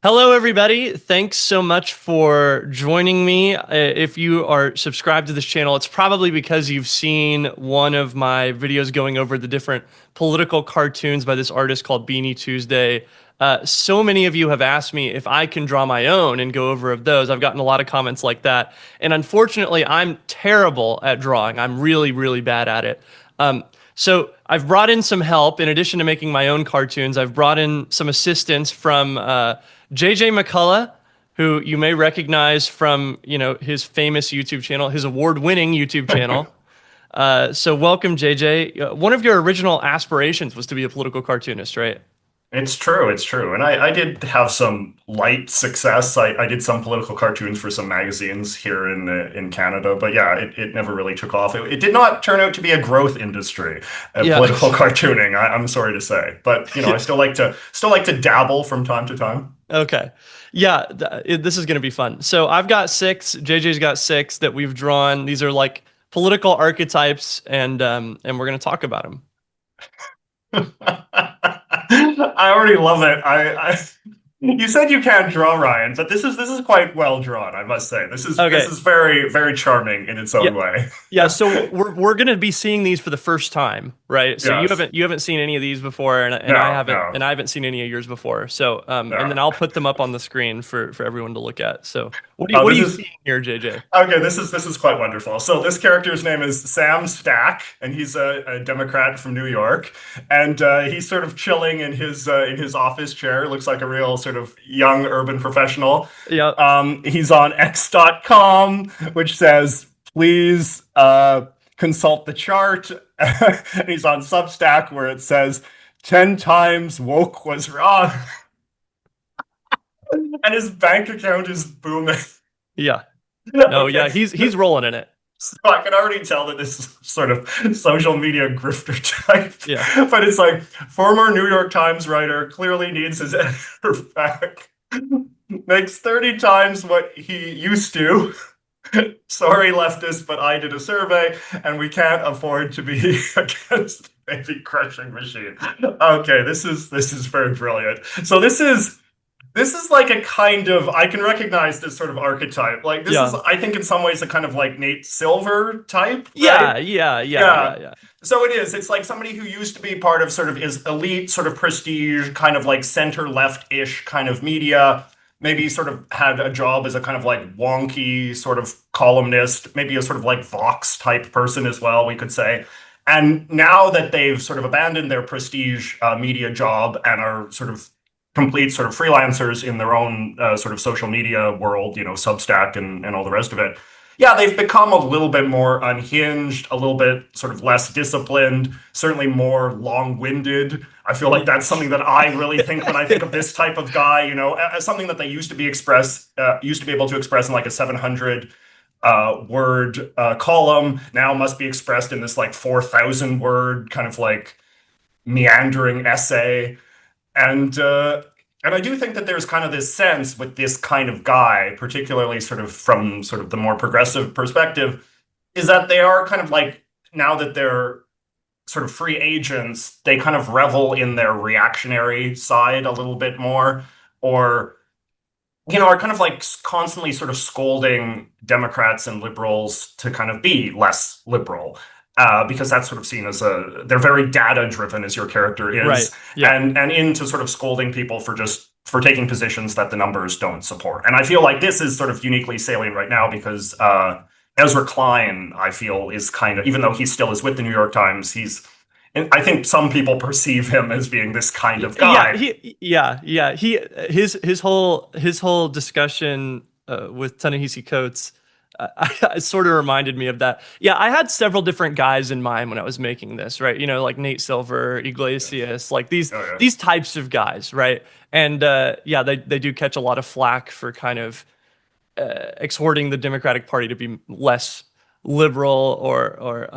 Hello, everybody. Thanks so much for joining me. If you are subscribed to this channel, it's probably because you've seen one of my videos going over the different political cartoons by this artist called Beanie Tuesday. So many of you have asked me if I can draw my own and go over of those. I've gotten a lot of comments like that. And unfortunately, I'm terrible at drawing. I'm really, really bad at it. So I've brought in some help. In addition to making my own cartoons, I've brought in some assistance from JJ McCullough, who you may recognize from his famous YouTube channel, his award-winning YouTube channel. So welcome, JJ. One of your original aspirations was to be a political cartoonist, right? It's true, it's true. And I did have some light success. I did some political cartoons for some magazines here in Canada, but yeah, it never really took off. It did not turn out to be a growth industry, Yeah. political cartooning, I'm sorry to say. But I still like to dabble from time to time. Okay. Yeah, this is going to be fun. So I've got six, JJ's got six that we've drawn. These are like political archetypes, and we're going to talk about them. I already love it. You said you can't draw, Ryan, but this is quite well drawn, I must say. This is Okay. this is very, very charming in its own way. Yeah, so we're going to be seeing these for the first time, right? So Yes. you haven't seen any of these before, and No, I haven't seen any of yours before. So and then I'll put them up on the screen for everyone to look at. So what are you seeing here, JJ? Okay, this is quite wonderful. So this character's name is Sam Stack, and he's a Democrat from New York, and he's sort of chilling in his office chair. Looks like a real sort of young urban professional. Yeah. He's on X.com, which says, please consult the chart. And he's on Substack, where it says 10 times woke was wrong. And his bank account is booming. Yeah. No, Okay. yeah, he's rolling in it. So I can already tell that this is sort of social media grifter type. Yeah. But it's like, former New York Times writer clearly needs his editor back. Makes 30 times what he used to. Sorry, leftist, but I did a survey, and we can't afford to be against the baby crushing machine. Okay, this is very brilliant. So this is like a kind of, I can recognize this sort of archetype. Like this is, I think, in some ways a kind of like Nate Silver type. Right? Yeah. So it is. It's like somebody who used to be part of sort of is elite, sort of prestige, kind of like center left-ish kind of media. Maybe sort of had a job as a kind of like wonky sort of columnist, maybe a sort of like Vox type person as well, we could say. And now that they've sort of abandoned their prestige media job and are sort of complete sort of freelancers in their own sort of social media world, Substack and all the rest of it. Yeah, they've become a little bit more unhinged, a little bit sort of less disciplined, certainly more long-winded. I feel like that's something that I really think when I think of this type of guy, as something that they used to be able to express in like a 700 word column, now must be expressed in this like 4,000 word kind of like meandering essay. And I do think that there's kind of this sense with this kind of guy, particularly sort of from sort of the more progressive perspective, is that they are kind of like, now that they're sort of free agents, they kind of revel in their reactionary side a little bit more, or, are kind of like constantly sort of scolding Democrats and liberals to kind of be less liberal. Because that's sort of seen as they're very data driven, as your character is, right. Yeah. and into sort of scolding people for taking positions that the numbers don't support. And I feel like this is sort of uniquely salient right now because Ezra Klein, I feel, is kind of, even though he still is with the New York Times, I think some people perceive him as being this kind of guy. His whole discussion with Ta-Nehisi Coates. It sort of reminded me of that. Yeah, I had several different guys in mind when I was making this, right? Like Nate Silver, Iglesias, like these types of guys, right? And they do catch a lot of flack for kind of exhorting the Democratic Party to be less liberal or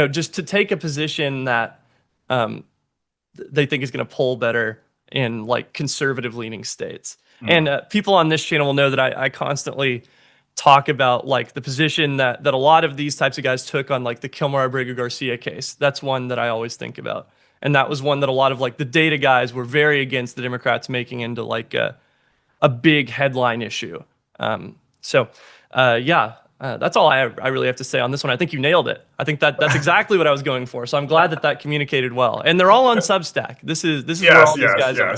just to take a position that they think is going to poll better in like conservative leaning states. And people on this channel will know that I constantly talk about like the position that a lot of these types of guys took on like the Kilmer Abrego Garcia case. That's one that I always think about. And that was one that a lot of like the data guys were very against the Democrats making into like a big headline issue. That's all I really have to say on this one. I think you nailed it. I think that's exactly what I was going for. So I'm glad that communicated well. And they're all on Substack. This is where all these guys are.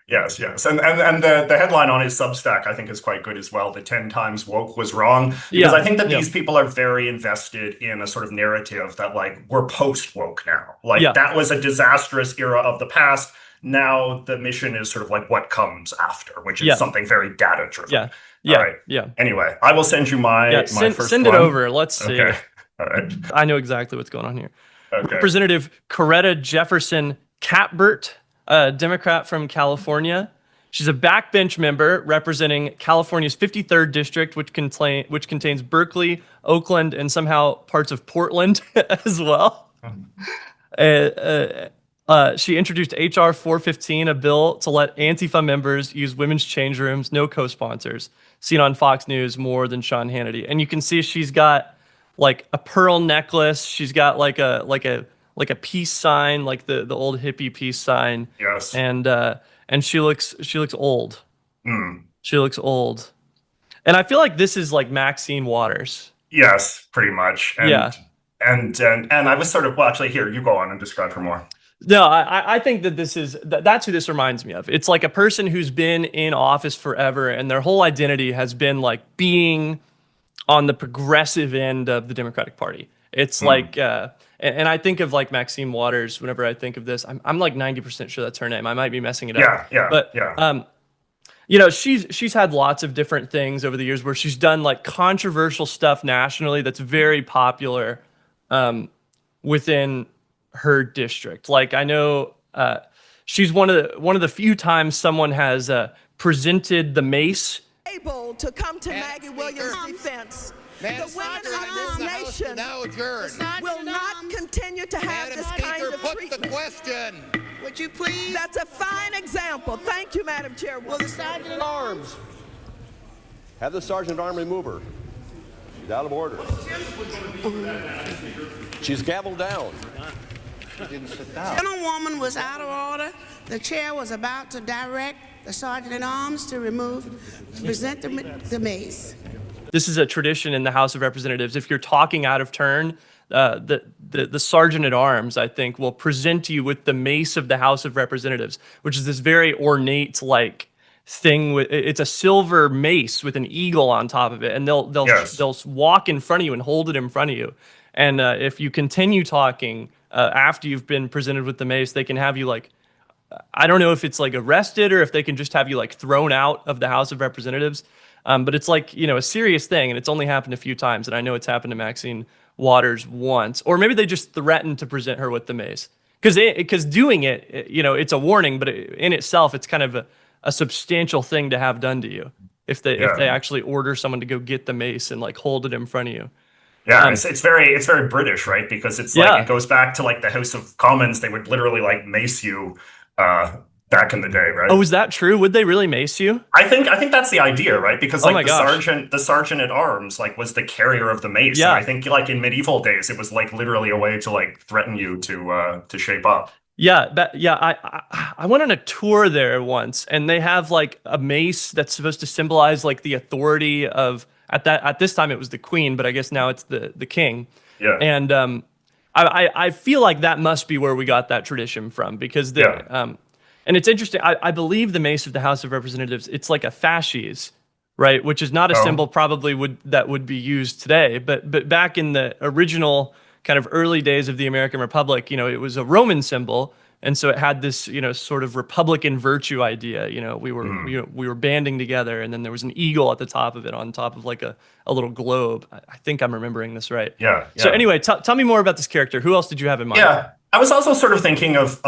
Yes. And the headline on his Substack, I think, is quite good as well. The 10 times woke was wrong. Because I think that these people are very invested in a sort of narrative that, like, we're post-woke now. Like, that was a disastrous era of the past. Now the mission is sort of like what comes after, which is something very data-driven. Anyway, I will send you my first send one. it over. Let's see. Okay. All right. I know exactly what's going on here. Okay. Representative Coretta Jefferson-Catbert, a Democrat from California. She's a backbench member representing California's 53rd district, which contains Berkeley, Oakland, and somehow parts of Portland as well. She introduced HR 415, a bill to let Antifa members use women's change rooms, no co-sponsors. Seen on Fox News more than Sean Hannity. And you can see she's got like a pearl necklace. She's got like a peace sign, like the old hippie peace sign. Yes. And she looks old. Mm. She looks old. And I feel like this is like Maxine Waters. Yes, pretty much. And I was sort of, well, actually, here, you go on and describe her more. No, I think that that's who this reminds me of. It's like a person who's been in office forever, and their whole identity has been like being on the progressive end of the Democratic Party. It's like, and I think of like Maxine Waters whenever I think of this. I'm like 90% sure that's her name. I might be messing it up. But you know, she's had lots of different things over the years where she's done like controversial stuff nationally that's very popular within her district. Like I know she's one of the few times someone has presented the mace. Able to come to Maggie Williams' defense. The women of this nation will not continue to have this kind of treatment. The question. Would you please? That's a fine example. Thank you, Madam Chairwoman. Will the sergeant at arms? Have the sergeant at arms remove her. She's out of order. She's gavelled down. She didn't sit down. The gentlewoman was out of order. The chair was about to direct the sergeant at arms to present the mace. This is a tradition in the House of Representatives. If you're talking out of turn, the sergeant at arms, I think, will present you with the mace of the House of Representatives, which is this very ornate like thing. It's a silver mace with an eagle on top of it, and they'll walk in front of you and hold it in front of you. And if you continue talking after you've been presented with the mace, they can have you like, I don't know if it's like arrested or if they can just have you like thrown out of the House of Representatives. But it's like, you know, a serious thing, and it's only happened a few times. And I know it's happened to Maxine Waters once, or maybe they just threatened to present her with the mace. Because doing it, you know, it's a warning, but in itself, it's kind of a substantial thing to have done to you if they actually order someone to go get the mace and like hold it in front of you. Yeah, it's very British, right? Because it's like it goes back to like the House of Commons. They would literally like mace you back in the day, right? Oh, is that true? Would they really mace you? I think that's the idea, right? Because like the sergeant at arms like was the carrier of the mace. Yeah. And I think like in medieval days, it was like literally a way to like threaten you to shape up. Yeah, I went on a tour there once, and they have like a mace that's supposed to symbolize like the authority of at this time it was the Queen, but I guess now it's the King. Yeah. And I feel like that must be where we got that tradition from, because and it's interesting. I believe the mace of the House of Representatives, it's like a fasces, right? Which is not a symbol probably that would be used today. But back in the original kind of early days of the American Republic, you know, it was a Roman symbol. And so it had this, you know, sort of Republican virtue idea. You know, we were banding together, and then there was an eagle at the top of it, on top of like a little globe. I think I'm remembering this right. Yeah. So anyway, tell me more about this character. Who else did you have in mind? Yeah. I was also sort of thinking of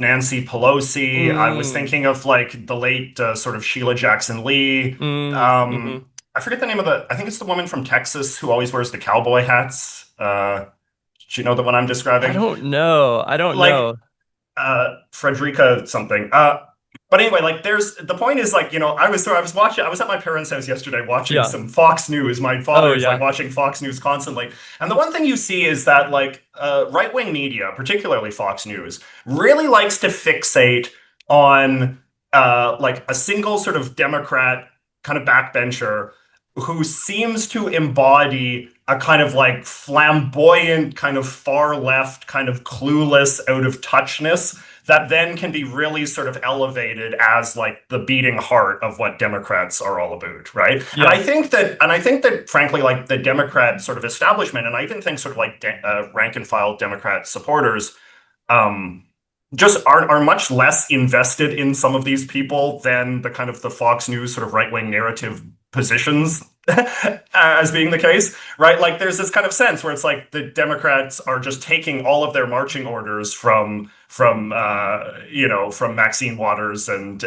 Nancy Pelosi. I was thinking of like the late sort of Sheila Jackson Lee. I forget the name of I think it's the woman from Texas who always wears the cowboy hats. Do you know the one I'm describing? I don't know. Frederica something. But anyway, like the point is like, you know, I was at my parents' house yesterday watching some Fox News. My father is like watching Fox News constantly. And the one thing you see is that like right-wing media, particularly Fox News, really likes to fixate on like a single sort of Democrat kind of backbencher who seems to embody a kind of like flamboyant, kind of far left, kind of clueless, out of touchness that then can be really sort of elevated as like the beating heart of what Democrats are all about, right? Yeah. And I think that frankly, like the Democrat sort of establishment, and I even think sort of like rank and file Democrat supporters, just are much less invested in some of these people than the kind of the Fox News sort of right-wing narrative positions as being the case, right? Like there's this kind of sense where it's like the Democrats are just taking all of their marching orders from Maxine Waters and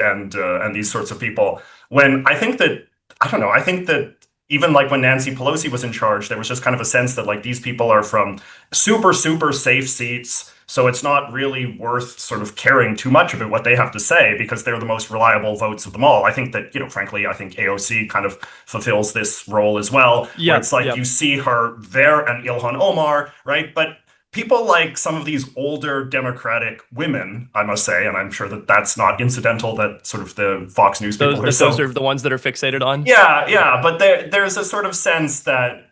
these sorts of people. When I think that even like when Nancy Pelosi was in charge, there was just kind of a sense that like these people are from super, super safe seats. So it's not really worth sort of caring too much about what they have to say because they're the most reliable votes of them all. I think that, frankly, I think AOC kind of fulfills this role as well. Yeah, where it's like you see her there and Ilhan Omar, right? But people like some of these older Democratic women, I must say, and I'm sure that that's not incidental that sort of the Fox News people those are the ones that are fixated on. Yeah. But there's a sort of sense that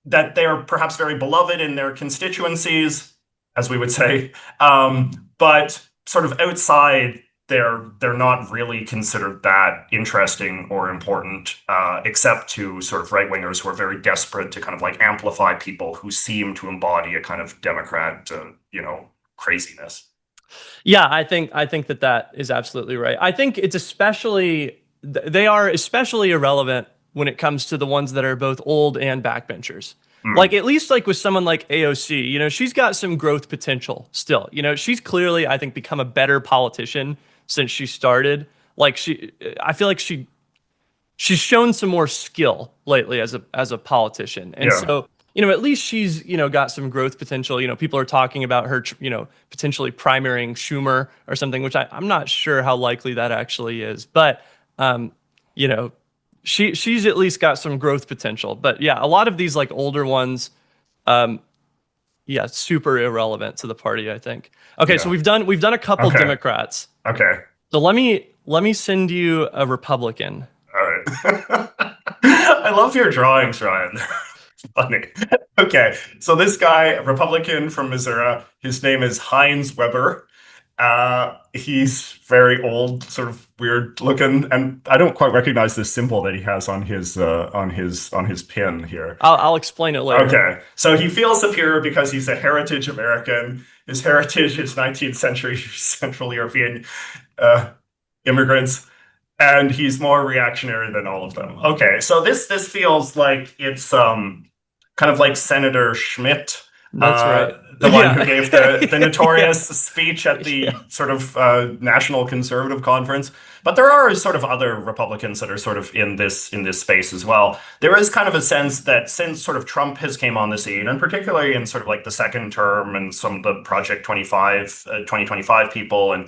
they're perhaps very beloved in their constituencies, as we would say, but sort of outside, they're not really considered that interesting or important, except to sort of right-wingers who are very desperate to kind of like amplify people who seem to embody a kind of Democrat, craziness. Yeah, I think that is absolutely right. I think it's they are especially irrelevant when it comes to the ones that are both old and backbenchers. Like at least like with someone like AOC, she's got some growth potential still. She's clearly, I think, become a better politician since she started. Like I feel like she's shown some more skill lately as a politician. And so, at least she's, got some growth potential. People are talking about her, potentially primarying Schumer or something, which I'm not sure how likely that actually is. But, she's at least got some growth potential. But yeah, a lot of these like older ones, super irrelevant to the party, I think. Okay, so we've done a couple Democrats. Okay. So let me send you a Republican. All right. I love your drawings, Ryan. Funny. Okay, so this guy, a Republican from Missouri, his name is Heinz Weber. He's very old, sort of weird looking, and I don't quite recognize this symbol that he has on his pin here. I'll explain it later. Okay, so he feels superior because he's a heritage American. His heritage is 19th century Central European immigrants, and he's more reactionary than all of them. Okay, so this feels like it's kind of like Senator Schmidt. That's right. The one who gave the notorious speech at the sort of National Conservative Conference. But there are sort of other Republicans that are sort of in this space as well. There is kind of a sense that since sort of Trump has came on the scene, and particularly in sort of like the second term and some of the Project 2025 people and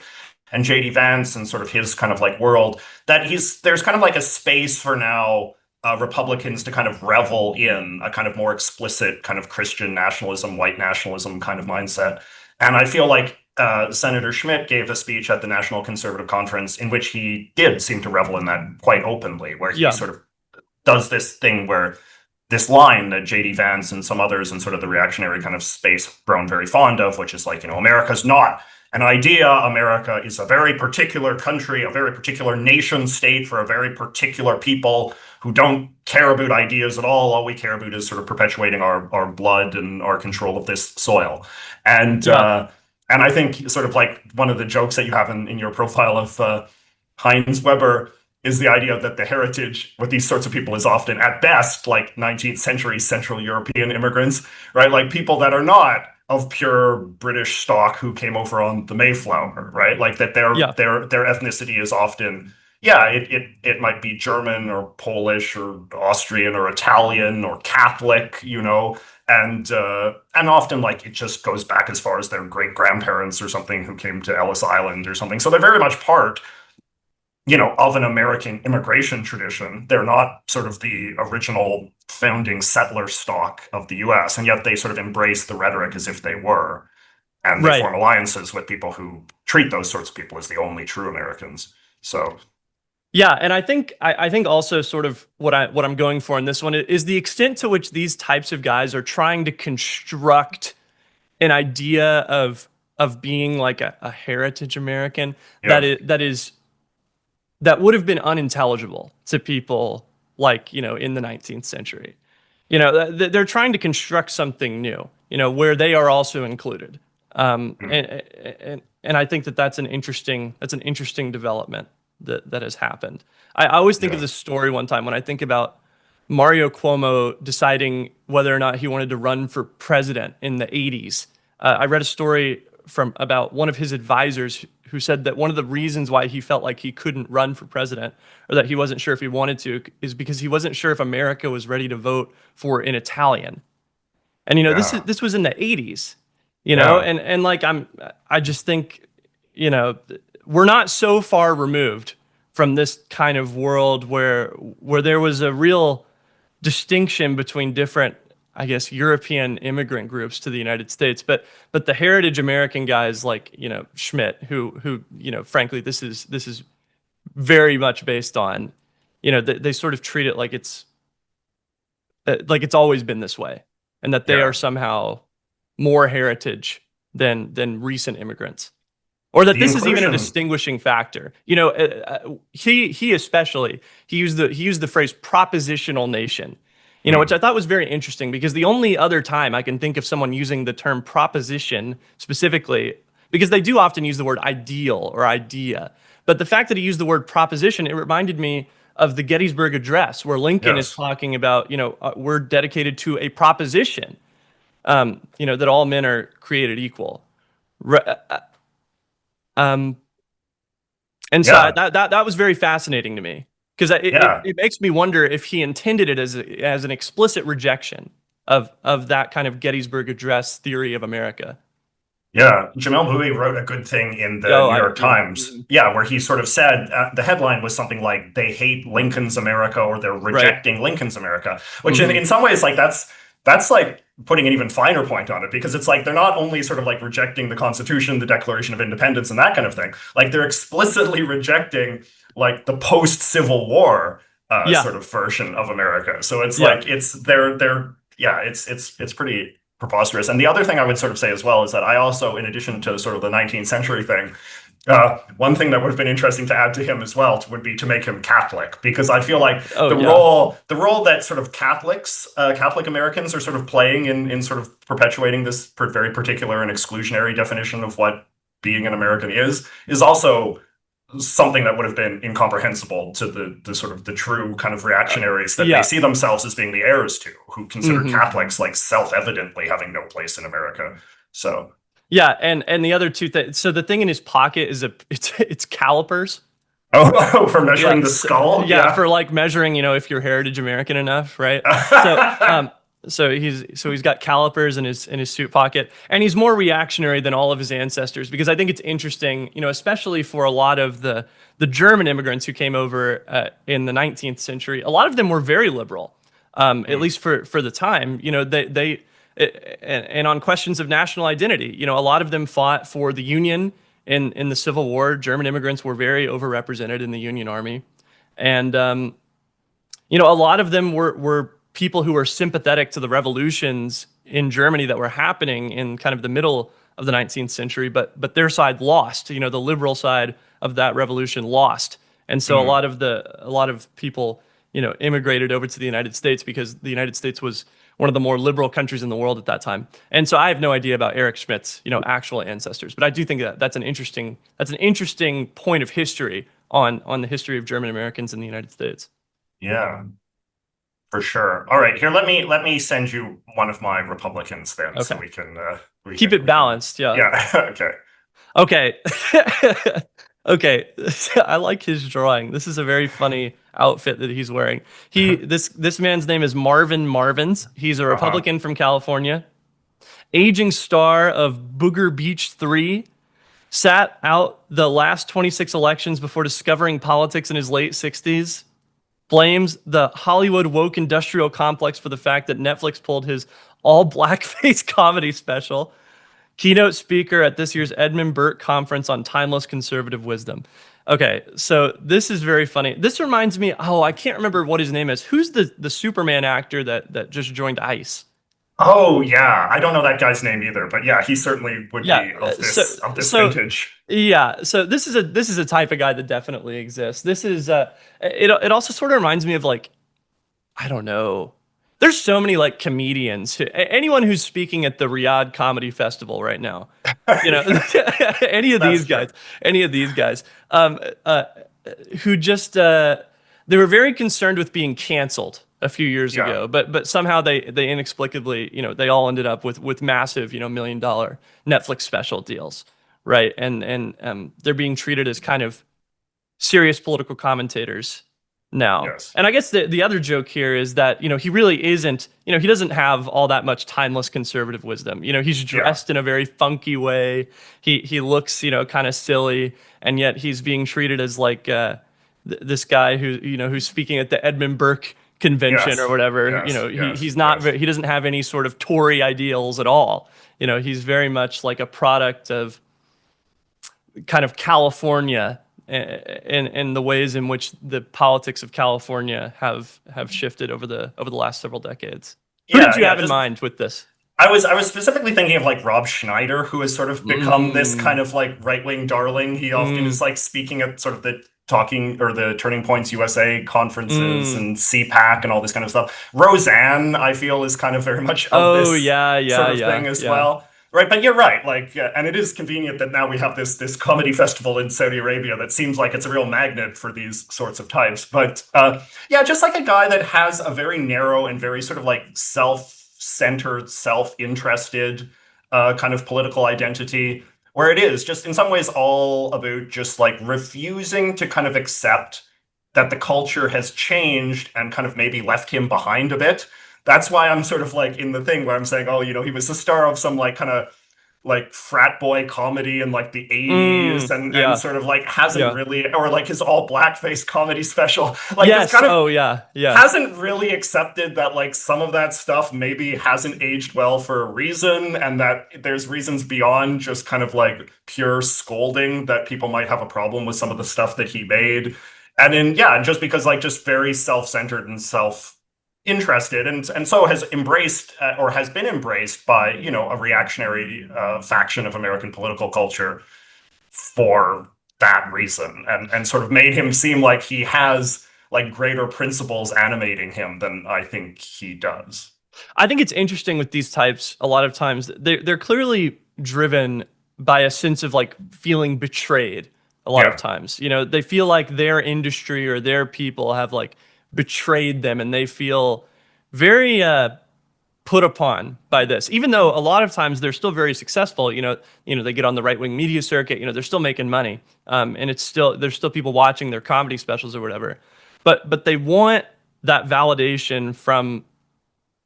JD Vance and sort of his kind of like world, that there's kind of like a space for now Republicans to kind of revel in a kind of more explicit kind of Christian nationalism, white nationalism kind of mindset. And I feel like Senator Schmidt gave a speech at the National Conservative Conference in which he did seem to revel in that quite openly, where he sort of does this thing where this line that JD Vance and some others in sort of the reactionary kind of space grown very fond of, which is like, America's not an idea. America is a very particular country, a very particular nation state for a very particular people who don't care about ideas at all. All we care about is sort of perpetuating our blood and our control of this soil. And I think sort of like one of the jokes that you have in your profile of Heinz Weber is the idea that the heritage with these sorts of people is often at best like 19th century Central European immigrants, right? Like people that are not of pure British stock who came over on the Mayflower, right? Like that their ethnicity is often, it might be German or Polish or Austrian or Italian or Catholic, and often like it just goes back as far as their great grandparents or something who came to Ellis Island or something. So they're very much part, of an American immigration tradition. They're not sort of the original founding settler stock of the US, and yet they sort of embrace the rhetoric as if they were. And they form alliances with people who treat those sorts of people as the only true Americans. So Yeah, and I think also sort of what I'm going for in this one is the extent to which these types of guys are trying to construct an idea of being like a heritage American yeah, that would have been unintelligible to people like, in the 19th century. They're trying to construct something new, where they are also included. And I think that's an interesting development that has happened. I always think of yeah, this story one time when I think about Mario Cuomo deciding whether or not he wanted to run for president in the 80s. I read a story about one of his advisors who said that one of the reasons why he felt like he couldn't run for president, or that he wasn't sure if he wanted to, is because he wasn't sure if America was ready to vote for an Italian. And yeah, this was in the 80s, yeah, and like I just think, we're not so far removed from this kind of world where there was a real distinction between different, I guess, European immigrant groups to the United States, but the heritage American guys like, Schmidt, who frankly, this is very much based on, they sort of treat it like it's always been this way, and that they yeah. are somehow more heritage than recent immigrants, or that The this is even a inclusion, distinguishing factor. He especially, he used the phrase propositional nation, which I thought was very interesting, because the only other time I can think of someone using the term proposition specifically, because they do often use the word ideal or idea, but the fact that he used the word proposition, it reminded me of the Gettysburg Address, where Lincoln is yes, talking about, we're dedicated to a proposition, that all men are created equal. Re- Um, and so yeah, that was very fascinating to me, because yeah. it makes me wonder if he intended it as an explicit rejection of that kind of Gettysburg Address theory of America. Yeah, Jamel Bouie wrote a good thing in the Oh, New York yeah. Times. Yeah, where he sort of said the headline was something like "They hate Lincoln's America" or "They're Right. rejecting Lincoln's America," which Hmm. in some ways, like that's like putting an even finer point on it, because it's like they're not only sort of like rejecting the Constitution, the Declaration of Independence, and that kind of thing. Like they're explicitly rejecting like the post-Civil War Yeah. sort of version of America. So it's Yeah. like they're yeah, it's pretty preposterous. And the other thing I would sort of say as well is that I also, in addition to sort of the 19th century thing, one thing that would have been interesting to add to him as well would be to make him Catholic, because I feel like Oh, the yeah. role that sort of Catholic Americans are sort of playing in sort of perpetuating this very particular and exclusionary definition of what being an American is also something that would have been incomprehensible to the sort of the true kind of reactionaries that they Yeah. see themselves as being the heirs to, who consider Hmm. Catholics like self-evidently having no place in America. So Yeah. And the other two things. So the thing in his pocket is it's calipers. for measuring Yeah. the skull, Yeah. yeah. For like measuring, if you're heritage American enough, right? So, he's got calipers in his suit pocket, and he's more reactionary than all of his ancestors, because I think it's interesting, especially for a lot of the German immigrants who came over in the 19th century. A lot of them were very liberal, at least for the time. And on questions of national identity, a lot of them fought for the Union in the Civil War. German immigrants were very overrepresented in the Union Army, and a lot of them were people who were sympathetic to the revolutions in Germany that were happening in kind of the middle of the 19th century, but their side lost. The liberal side of that revolution lost, and so Mm, a lot of people immigrated over to the United States, because the United States was one of the more liberal countries in the world at that time. And so I have no idea about Eric Schmidt's actual ancestors, but I do think that's an interesting point of history on the history of German Americans in the United States. yeah, for sure. All right, here, let me send you one of my Republicans then, so Okay. we Keep can it balanced. Yeah. yeah. Okay. Okay. Okay. I like his drawing. This is a very funny outfit that he's wearing. This man's name is Marvin Marvins. He's a Uh-huh. Republican from California. Aging star of Booger Beach 3. Sat out the last 26 elections before discovering politics in his late 60s. Blames the Hollywood woke industrial complex for the fact that Netflix pulled his all blackface comedy special. Keynote speaker at this year's Edmund Burke Conference on Timeless Conservative Wisdom. Okay, so this is very funny. This reminds me, oh, I can't remember what his name is. Who's the Superman actor that just joined ICE? Oh yeah, I don't know that guy's name either, but yeah, he certainly would Yeah, be of this vintage. yeah, so this is a type of guy that definitely exists. This is it also sort of reminds me of like, I don't know. There's so many like comedians. Anyone who's speaking at the Riyadh Comedy Festival right now, you know, any of these guys, any of these guys, who just they were very concerned with being canceled a few years ago, but somehow they inexplicably, you know, they all ended up with massive, you know, $1 million Netflix special deals, right? And they're being treated as kind of serious political commentators now. Yes. And I guess the other joke here is that, you know, he really isn't, you know, he doesn't have all that much timeless conservative wisdom. You know, he's dressed in a very funky way. He looks, you know, kind of silly, and yet he's being treated as like this guy who, you know, who's speaking at the Edmund Burke convention or whatever. You know, he's not he doesn't have any sort of Tory ideals at all. You know, he's very much like a product of kind of California and the ways in which the politics of California have shifted over the last several decades. Who did you have in mind with this? I was specifically thinking of like Rob Schneider, who has sort of become this kind of like right-wing darling. He often is like speaking at sort of the Turning Points USA conferences and CPAC and all this kind of stuff. Roseanne, I feel, is kind of very much of this sort of thing as well. Right, but you're right. Like, and it is convenient that now we have this comedy festival in Saudi Arabia that seems like it's a real magnet for these sorts of types. But yeah, just like a guy that has a very narrow and very sort of like self-centered, self-interested kind of political identity, where it is just in some ways all about just like refusing to kind of accept that the culture has changed and kind of maybe left him behind a bit. That's why I'm sort of like in the thing where I'm saying, oh, you know, he was the star of some like kind of like frat boy comedy in like the 80s and sort of like hasn't really, or like his all blackface comedy special. Like it's kind of, hasn't really accepted that like some of that stuff maybe hasn't aged well for a reason, and that there's reasons beyond just kind of like pure scolding that people might have a problem with some of the stuff that he made. And then, just because like just very self-centered and interested and so has embraced or has been embraced by, you know, a reactionary faction of American political culture for that reason, and sort of made him seem like he has like greater principles animating him than I think he does. I think it's interesting with these types. A lot of times they're clearly driven by a sense of like feeling betrayed. A lot of times, you know, they feel like their industry or their people have like betrayed them, and they feel very put upon by this, even though a lot of times they're still very successful. You know, they get on the right-wing media circuit, you know, they're still making money, and there's still people watching their comedy specials or whatever, but they want that validation from,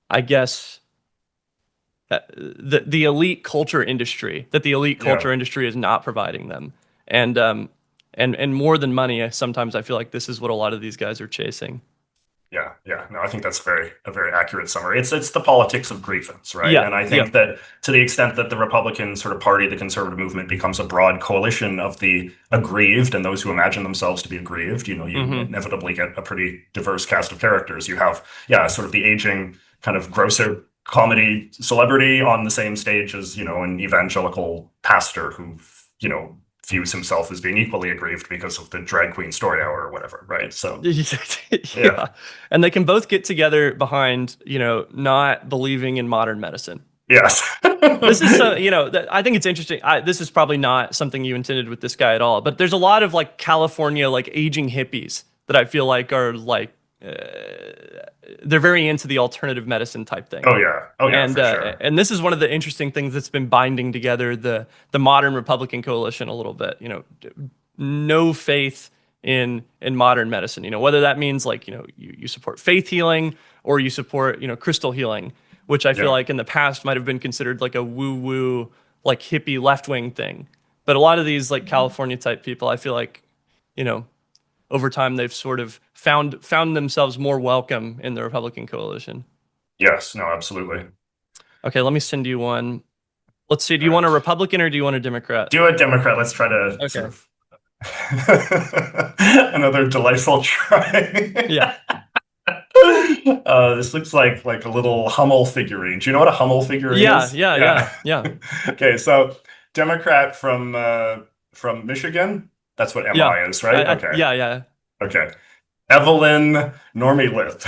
I guess, the elite culture industry, that the elite culture industry is not providing them. And more than money, sometimes I feel like this is what a lot of these guys are chasing. Yeah. No, I think that's a very accurate summary. It's the politics of grievance, right? Yeah, and I think that to the extent that the Republican sort of party, the conservative movement, becomes a broad coalition of the aggrieved and those who imagine themselves to be aggrieved, you know, you inevitably get a pretty diverse cast of characters. You have, sort of the aging kind of grosser comedy celebrity on the same stage as, you know, an evangelical pastor who, you know, views himself as being equally aggrieved because of the drag queen story hour or whatever, right? So and they can both get together behind, you know, not believing in modern medicine. Yes. This is you know, I think it's interesting. This is probably not something you intended with this guy at all, but there's a lot of like California like aging hippies that I feel like are like they're very into the alternative medicine type thing. Oh yeah, and for sure. And this is one of the interesting things that's been binding together the modern Republican coalition a little bit. You know, no faith in modern medicine. You know, whether that means like, you know, you support faith healing or you support, you know, crystal healing, which I feel like in the past might have been considered like a woo-woo, like hippie left-wing thing. But a lot of these like California type people, I feel like, you know, over time they've sort of found themselves more welcome in the Republican coalition. Yes, no, absolutely. Okay, let me send you one. Let's see, do you want a Republican or do you want a Democrat? Do a Democrat. Let's try to sort of Another delightful try. Yeah. This looks like a little Hummel figurine. Do you know what a Hummel figurine Yeah, is? yeah. Okay, so Democrat from Michigan. That's what Yeah. MI is, right? Okay. Yeah. Okay. Evelyn Normielib.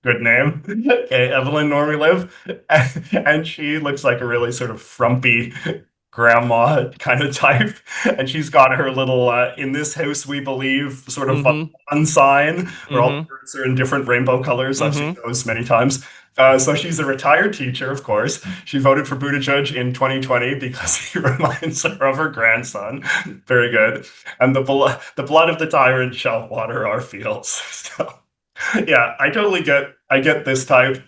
Good name. Okay, Evelyn Normielib. And she looks like a really sort of frumpy grandma kind of type. And she's got her little in this house we believe sort of Mm-hmm. fun sign where all the Mm-hmm. birds are in different rainbow colors. I've seen Mm-hmm. those many times. So she's a retired teacher, of course. She voted for Buttigieg in 2020 because he reminds her of her grandson. Very good. And the blood of the tyrant shall water our fields. So yeah, I get this type.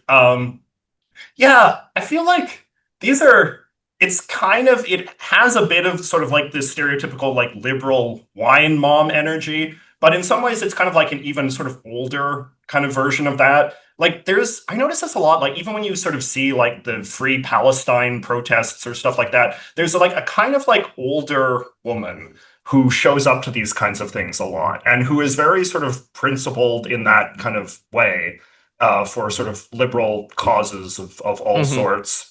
Yeah, I feel like these are it has a bit of sort of like this stereotypical like liberal wine mom energy, but in some ways it's kind of like an even sort of older kind of version of that. Like I notice this a lot, like even when you sort of see like the Free Palestine protests or stuff like that, there's like a kind of like older woman who shows up to these kinds of things a lot and who is very sort of principled in that kind of way for sort of liberal causes of all Mm-hmm. sorts.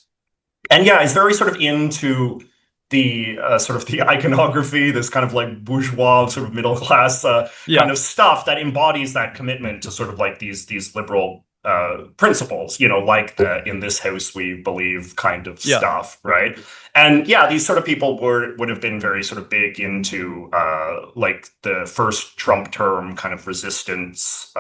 And yeah, is very sort of into the sort of the iconography, this kind of like bourgeois sort of middle class Yeah. kind of stuff that embodies that commitment to sort of like these liberal principles, like the in this house we believe kind of Yeah. stuff, right? And yeah, these sort of people would have been very sort of big into like the first Trump term kind of resistance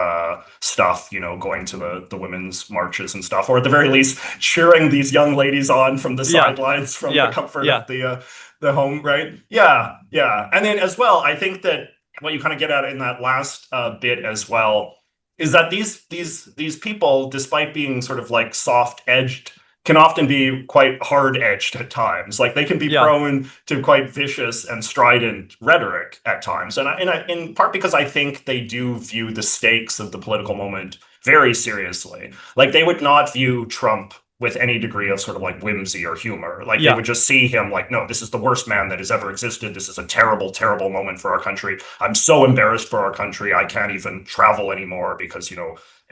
stuff, going to the women's marches and stuff, or at the very least cheering these young ladies on from the Yeah. sidelines from Yeah. the comfort Yeah. of the home, right? Yeah, yeah. And then as well, I think that what you kind of get at in that last bit as well is that these people, despite being sort of like soft edged, can often be quite hard edged at times. Like they can be Yeah. prone to quite vicious and strident rhetoric at times, and in part because I think they do view the stakes of the political moment very seriously. Like they would not view Trump with any degree of sort of like whimsy or humor. Like Yeah. they would just see him like, no, this is the worst man that has ever existed. This is a terrible, terrible moment for our country. I'm so embarrassed for our country. I can't even travel anymore because,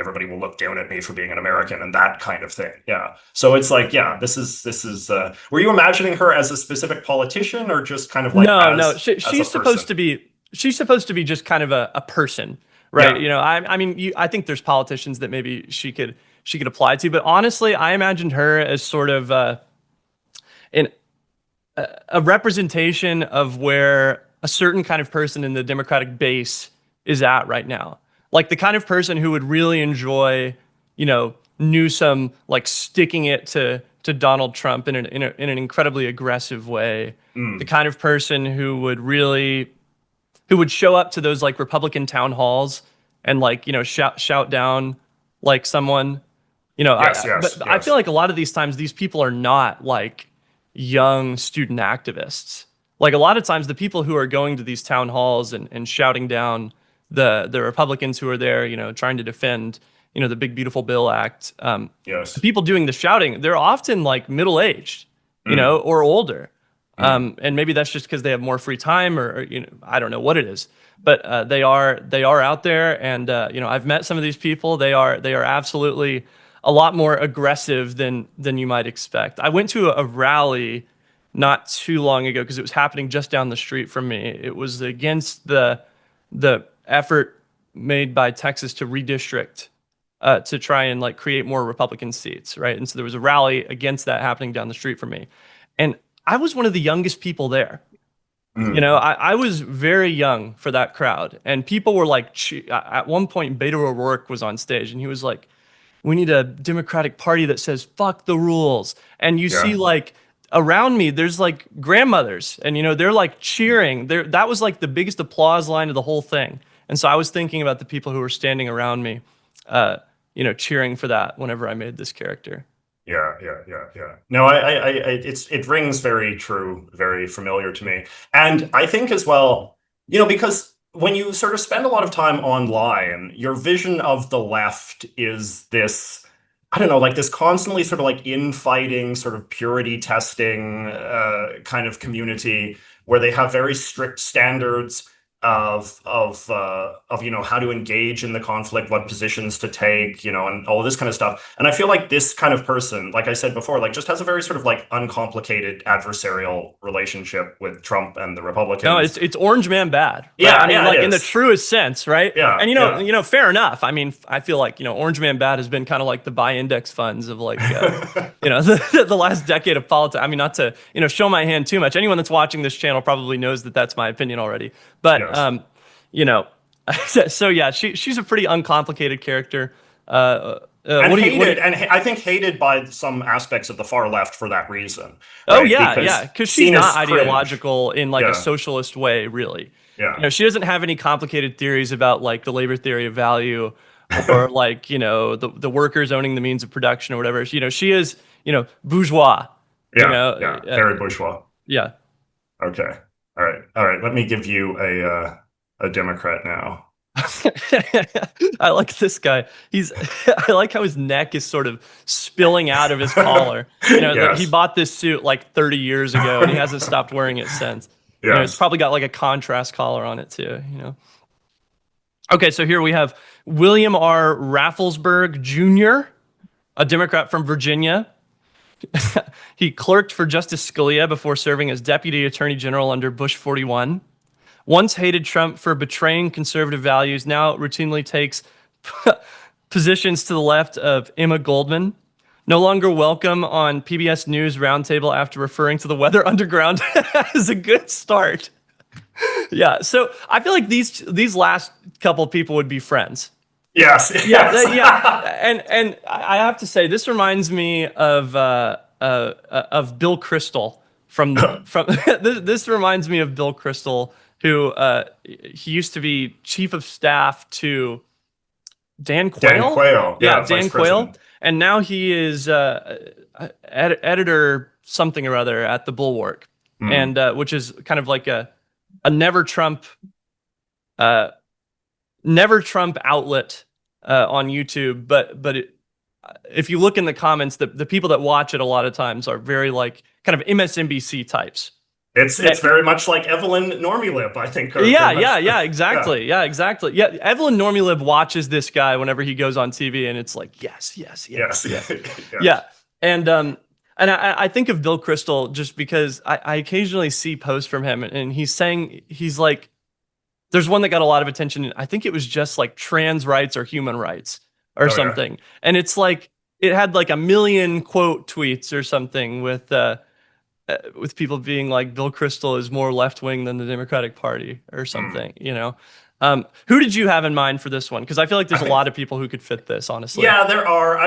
everybody will look down at me for being an American and that kind of thing. Yeah. So it's like, yeah, this is were you imagining her as a specific politician or just kind of like No. as She's a supposed person? to be. She's supposed to be just kind of a person, right? Yeah. I mean, I think there's politicians that maybe she could apply to, but honestly, I imagined her as sort of an a representation of where a certain kind of person in the Democratic base is at right now. Like the kind of person who would really enjoy, Newsom like sticking it to Donald Trump in an incredibly aggressive way. The kind of person who would show up to those like Republican town halls and like, shout down like someone, Yes, but I yes. feel like a lot of these times these people are not like young student activists. Like a lot of times the people who are going to these town halls and shouting down the Republicans who are there, trying to defend, the Big Beautiful Bill Act. Yes. The people doing the shouting, they're often like middle-aged, or older. And maybe that's just because they have more free time or I don't know what it is, but they are out there. And, I've met some of these people. They are absolutely a lot more aggressive than you might expect. I went to a rally not too long ago because it was happening just down the street from me. It was against the effort made by Texas to redistrict to try and like create more Republican seats, right? And so there was a rally against that happening down the street from me, and I was one of the youngest people there. I was very young for that crowd, and people were like, at one point, Beto O'Rourke was on stage, and he was like, "We need a Democratic Party that says fuck the rules." And you see like around me, there's like grandmothers, and they're like cheering. That was like the biggest applause line of the whole thing. And so I was thinking about the people who were standing around me, cheering for that whenever I made this character. Yeah. No, it rings very true, very familiar to me. And I think as well, because when you sort of spend a lot of time online, your vision of the left is this, I don't know, like this constantly sort of like infighting, sort of purity testing kind of community where they have very strict standards of how to engage in the conflict, what positions to take, and all this kind of stuff. And I feel like this kind of person, like I said before, like just has a very sort of like uncomplicated adversarial relationship with Trump and the Republicans. No, it's orange man bad. Right? Yeah, I mean, yeah, like in the truest sense, right? Yeah, and fair enough. I mean, I feel like orange man bad has been kind of like the buy index funds of like the last decade of politics. I mean, not to show my hand too much. Anyone that's watching this channel probably knows that that's my opinion already. But so yeah, she's a pretty uncomplicated character. And I think hated by some aspects of the far left for that reason. Oh right? Because she's not ideological in like a socialist way, really. Yeah, she doesn't have any complicated theories about like the labor theory of value, or like the workers owning the means of production or whatever. She is bourgeois. Very bourgeois. Yeah. Okay. All right. Let me give you a Democrat now. I like this guy. I like how his neck is sort of spilling out of his collar. He bought this suit like 30 years ago and he hasn't stopped wearing it since. It's probably got like a contrast collar on it too, Okay, so here we have William R. Rafflesburg Jr., a Democrat from Virginia. He clerked for Justice Scalia before serving as Deputy Attorney General under Bush 41. Once hated Trump for betraying conservative values, now routinely takes positions to the left of Emma Goldman. No longer welcome on PBS News Roundtable after referring to the Weather Underground as a good start. Yeah, so I feel like these last couple of people would be friends. Yes. And I have to say, this reminds me of Bill Kristol from. This reminds me of Bill Kristol, who he used to be chief of staff to Dan Quayle. Dan Quayle. Yeah, Dan Quayle. And now he is editor something or other at the Bulwark, and which is kind of like a never Trump outlet on YouTube. But if you look in the comments, the people that watch it a lot of times are very like kind of MSNBC types. It's very much like Evelyn Normielib, I think. Exactly. Yeah, Evelyn Normielib watches this guy whenever he goes on TV, and it's like, yes. Yeah, and I think of Bill Kristol just because I occasionally see posts from him, and he's like, there's one that got a lot of attention. I think it was just like trans rights or human rights or something, and it's like it had like 1 million quote tweets or something with people being like, Bill Kristol is more left-wing than the Democratic Party or something, Who did you have in mind for this one? Because I feel like there's a lot of people who could fit this, honestly. Yeah, there are.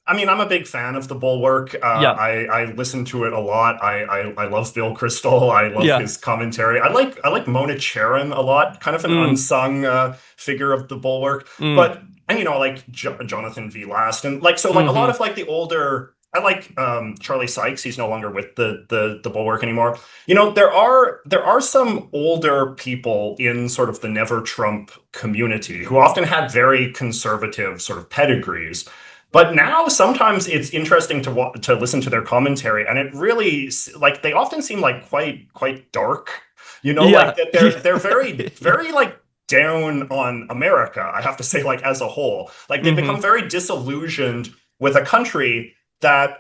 I mean, I'm a big fan of the Bulwark. I listen to it a lot. I love Bill Kristol. I love his commentary. I like Mona Charen a lot, kind of an unsung figure of the Bulwark. But I like Jonathan V. Last, and like a lot of like the older. I like Charlie Sykes. He's no longer with the Bulwark anymore. There are some older people in sort of the Never Trump community who often had very conservative sort of pedigrees. But now sometimes it's interesting to listen to their commentary, and it really like they often seem like quite dark. Like that they're very very like down on America. I have to say, like as a whole, like they become very disillusioned with a country that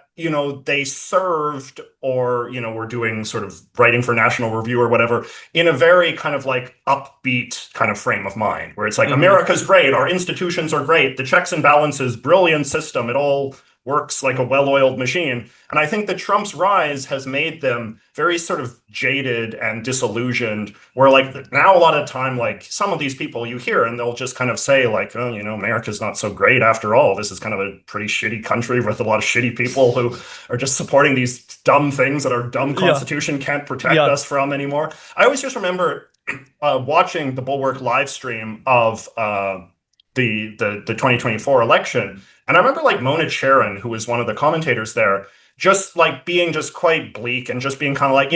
they served or were doing sort of writing for National Review or whatever in a very kind of like upbeat kind of frame of mind, where it's like America's great, our institutions are great, the checks and balances, brilliant system, it all works like a well-oiled machine. And I think that Trump's rise has made them very sort of jaded and disillusioned, where like now a lot of time, like some of these people you hear and they'll just kind of say like, oh, America's not so great after all. This is kind of a pretty shitty country with a lot of shitty people who are just supporting these dumb things that our dumb constitution can't protect us from anymore. I always just remember watching the Bulwark live stream of the 2024 election. And I remember like Mona Charen, who was one of the commentators there, just like being just quite bleak and just being kind of like,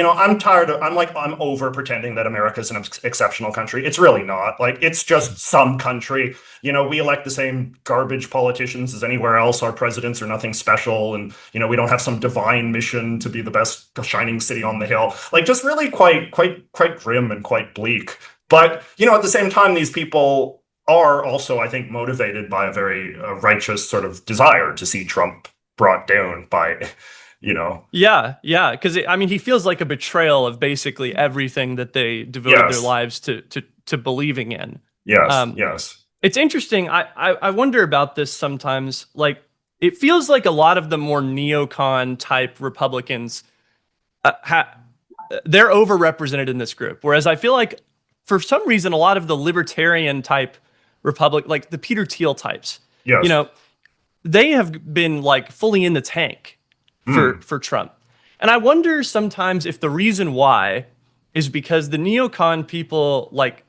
I'm over pretending that America's an exceptional country. It's really not. Like, it's just some country. We elect the same garbage politicians as anywhere else. Our presidents are nothing special. And, we don't have some divine mission to be the best shining city on the hill. Like, just really quite grim and quite bleak. But, at the same time, these people are also, I think, motivated by a very righteous sort of desire to see Trump brought down by, Yeah, because he feels like a betrayal of basically everything that they devoted their lives to believing in. Yes, yes. It's interesting. I wonder about this sometimes. Like, it feels like a lot of the more neocon type Republicans, they're overrepresented in this group. Whereas I feel like, for some reason, a lot of the libertarian type like the Peter Thiel types, they have been like fully in the tank for Trump. And I wonder sometimes if the reason why is because the neocon people like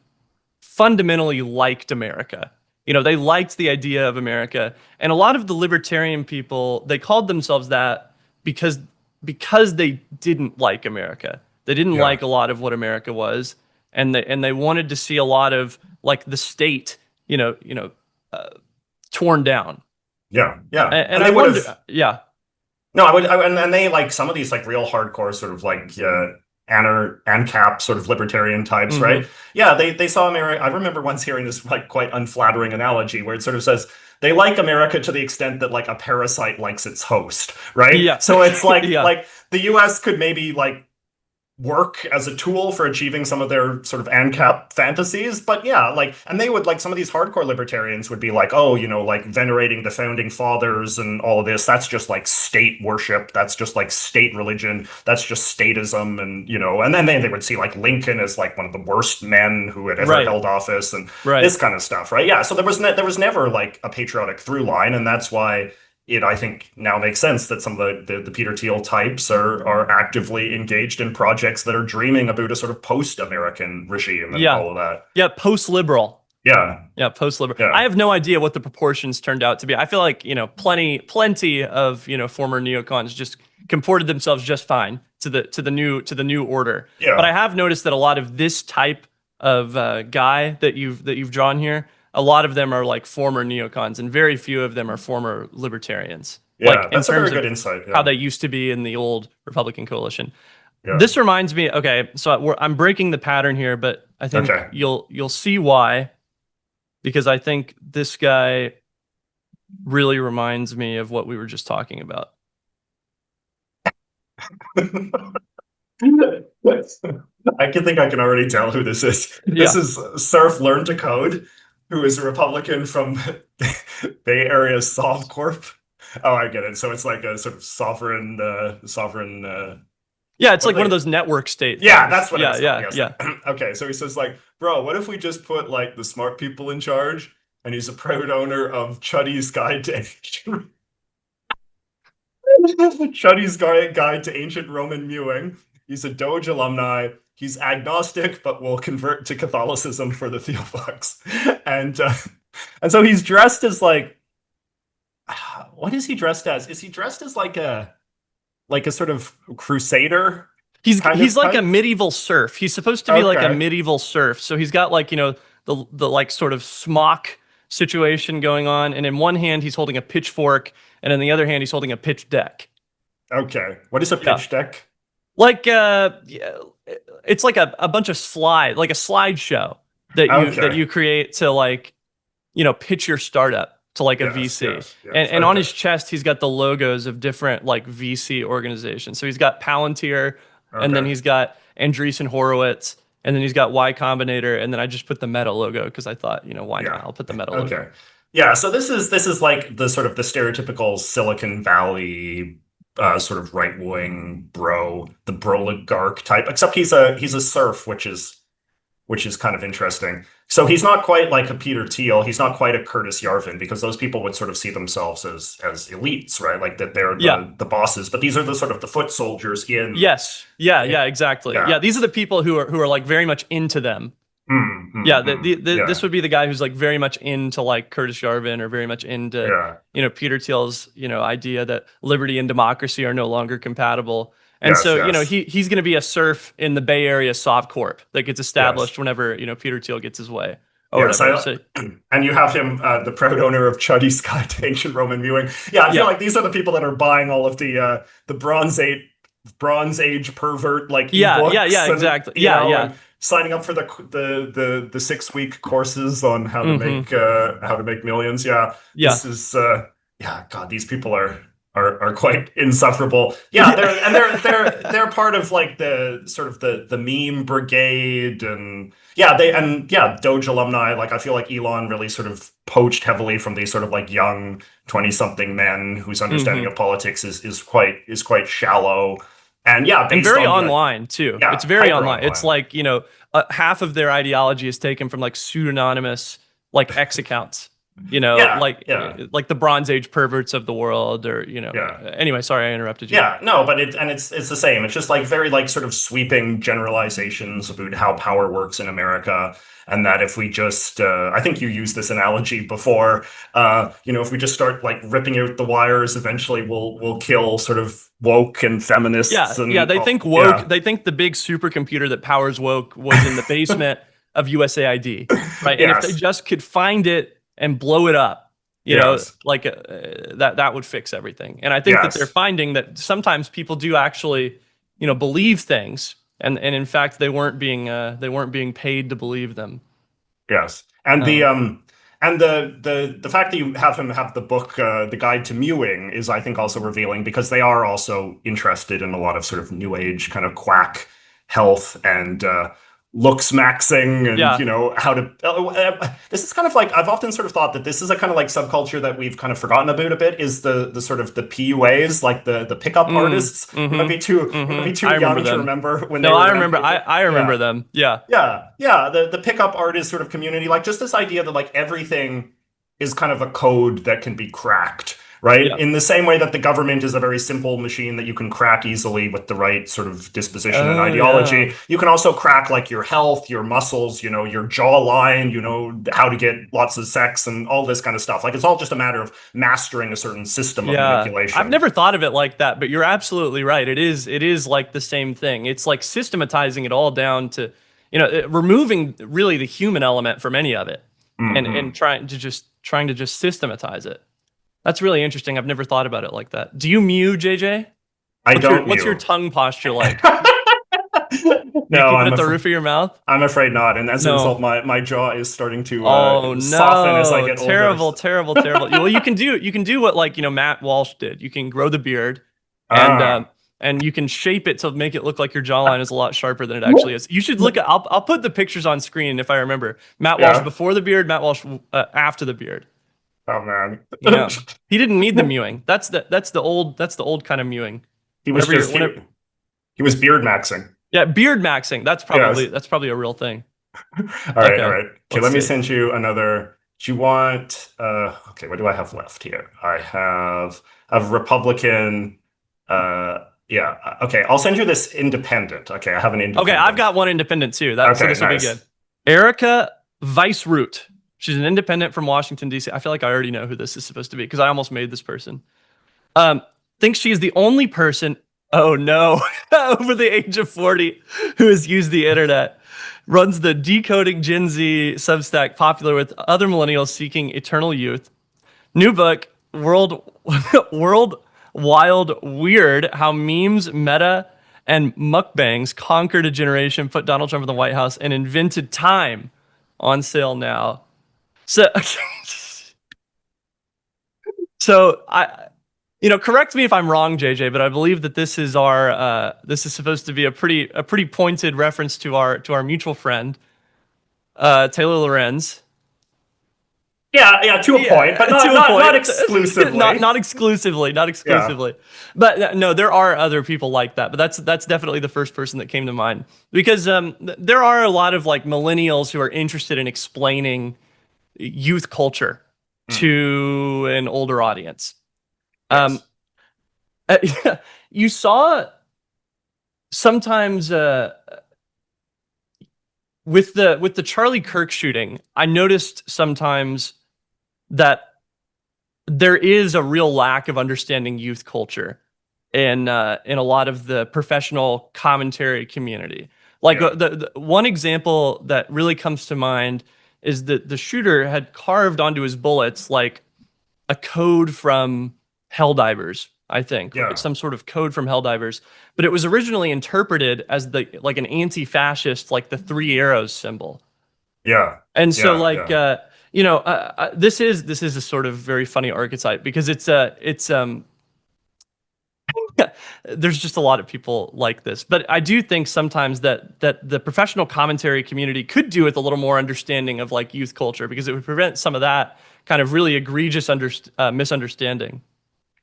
fundamentally liked America. They liked the idea of America. And a lot of the libertarian people, they called themselves that because they didn't like America. They didn't like a lot of what America was. And they wanted to see a lot of like the state, torn down. Yeah. And I wonder, No, and they like some of these like real hardcore sort of like ANCAP sort of libertarian types, right? Yeah, they saw America. I remember once hearing this like quite unflattering analogy where it sort of says they like America to the extent that like a parasite likes its host, right? Yeah. So it's like like the U.S. could maybe like work as a tool for achieving some of their sort of ANCAP fantasies. But yeah, like, and they would like, some of these hardcore libertarians would be like, oh, like venerating the founding fathers and all of this, that's just like state worship. That's just like state religion. That's just statism. And, and then they would see like Lincoln as like one of the worst men who had ever held office and this kind of stuff, right? Yeah. So there was never like a patriotic through line. And that's why it, I think, now makes sense that some of the Peter Thiel types are actively engaged in projects that are dreaming about a sort of post-American regime and all of that. Yeah, post-liberal. Yeah, post-liberal. Yeah. I have no idea what the proportions turned out to be. I feel like, plenty of, former neocons just comported themselves just fine to the new order. Yeah. But I have noticed that a lot of this type of guy that you've drawn here, a lot of them are like former neocons, and very few of them are former libertarians. Yeah, like, that's a very good insight. How they used to be in the old Republican coalition. Yeah. This reminds me. Okay, so I'm breaking the pattern here, but I think you'll see why, because I think this guy really reminds me of what we were just talking about. I can already tell who this is. This is Surf Learn to Code, who is a Republican from Bay Area Solve Corp. Oh, I get it. So it's like a sort of sovereign. Yeah, it's like one of those network states. Yeah, that's what. Yeah. Okay, so he says like, bro, what if we just put like the smart people in charge? And he's a proud owner of Chuddy's Guide to Ancient. Chuddy's Guide to Ancient Roman Mewing. He's a Doge alumni. He's agnostic, but will convert to Catholicism for the Thiel bucks. And so he's dressed as like, what is he dressed as? Is he dressed as like a sort of crusader? He's like a medieval serf. He's supposed to be like a medieval serf. So he's got like, the like sort of smock situation going on. And in one hand, he's holding a pitchfork. And in the other hand, he's holding a pitch deck. Okay. What is a pitch deck? Like, it's like a bunch of like a slideshow that you create to like, pitch your startup to like a VC. Yes. And on his chest, he's got the logos of different like VC organizations. So he's got Palantir, and then he's got Andreessen Horowitz, and then he's got Y Combinator, and then I just put the Meta logo because I thought, why not? I'll put the Meta logo. Okay. Yeah. So this is like the sort of the stereotypical Silicon Valley sort of right-wing the broligarch type, except he's a serf, which is kind of interesting. So he's not quite like a Peter Thiel. He's not quite a Curtis Yarvin, because those people would sort of see themselves as elites, right? Like that they're the bosses, but these are the sort of the foot soldiers in. Yes. Yeah, exactly. Yeah. These are the people who are like very much into them. Yeah, this would be the guy who's like very much into like Curtis Yarvin or very much into Peter Thiel's idea that liberty and democracy are no longer compatible. And he's going to be a serf in the Bay Area soft corp that gets established whenever Peter Thiel gets his way. And you have him, the proud owner of Chuddy Sky to Ancient Roman Viewing. Yeah, I feel like these are the people that are buying all of the Bronze Age pervert like ebooks exactly. And signing up for the 6-week courses on how to make millions. This is God, these people are quite insufferable. They're part of like the sort of the meme brigade and Doge alumni. Like I feel like Elon really sort of poached heavily from these sort of like young 20-something men whose understanding of politics is quite shallow. And very online too. It's very online. It's like half of their ideology is taken from like pseudonymous like X accounts. Like the Bronze Age perverts of the world, or Anyway, sorry I interrupted you. But it's the same. It's just like very like sort of sweeping generalizations about how power works in America, and that if we just, I think you used this analogy before, if we just start like ripping out the wires, eventually we'll kill sort of woke and feminists. They think woke. They think the big supercomputer that powers woke was in the basement of USAID, right? And if they just could find it and blow it up, that would fix everything. And I think that they're finding that sometimes people do actually, believe things, and in fact they weren't being paid to believe them. Yes, and the fact that you have him have the book, The Guide to Mewing, is I think also revealing, because they are also interested in a lot of sort of new age kind of quack health and looks maxing and how to this is kind of like, I've often sort of thought that this is a kind of like subculture that we've kind of forgotten about a bit, is the sort of the PUAs, like the pickup artists. Might be too young to remember when they were I remember them. The pickup artist sort of community, like just this idea that like everything is kind of a code that can be cracked, right? In the same way that the government is a very simple machine that you can crack easily with the right sort of disposition and ideology. You can also crack like your health, your muscles, your jawline, how to get lots of sex and all this kind of stuff. Like it's all just a matter of mastering a certain system of manipulation. I've never thought of it like that, but you're absolutely right. It is like the same thing. It's like systematizing it all down to, removing really the human element from any of it, and trying to just systematize it. That's really interesting. I've never thought about it like that. Do you mew, JJ? What's your tongue posture like? No, I'm at the roof of your mouth. I'm afraid not, and as a result, my jaw is starting to soften as I get older. Terrible. Well, you can do what Matt Walsh did. You can grow the beard, and you can shape it to make it look like your jawline is a lot sharper than it actually is. You should look at. I'll put the pictures on screen if I remember. Matt Walsh before the beard, Matt Walsh after the beard. Oh man, he didn't need the mewing. That's the old kind of mewing. He was he was beard maxing. Yeah, beard maxing. That's probably a real thing. All right. Okay, let me send you another. Do you want? Okay, what do I have left here? I have Republican. Okay, I'll send you this independent. Okay, I have an independent. Okay, I've got one independent too. So this will be good. Erica Viceroot. She's an independent from Washington, D.C. I feel like I already know who this is supposed to be because I almost made this person. Thinks she is the only person, oh no, over the age of 40 who has used the internet. Runs the Decoding Gen Z Substack, popular with other millennials seeking eternal youth. New book, World Wild Weird, How Memes, Meta, and Mukbangs Conquered a Generation, Put Donald Trump in the White House, and Invented Time, on sale now. So I, correct me if I'm wrong, JJ, but I believe that this is this is supposed to be a pretty pointed reference to our mutual friend, Taylor Lorenz. Yeah, to a point, but not exclusively. not exclusively. Yeah. But no, there are other people like that. But that's definitely the first person that came to mind, because there are a lot of like millennials who are interested in explaining youth culture to an older audience. Yes. You saw sometimes with the Charlie Kirk shooting, I noticed sometimes that there is a real lack of understanding youth culture in a lot of the professional commentary community. Like the one example that really comes to mind is that the shooter had carved onto his bullets like a code from Helldivers, I think, right? Some sort of code from Helldivers, but it was originally interpreted as like an anti-fascist, like the 3 arrows symbol. Yeah. And so this is a sort of very funny archetype because there's just a lot of people like this. But I do think sometimes that the professional commentary community could do with a little more understanding of like youth culture, because it would prevent some of that kind of really egregious misunderstanding.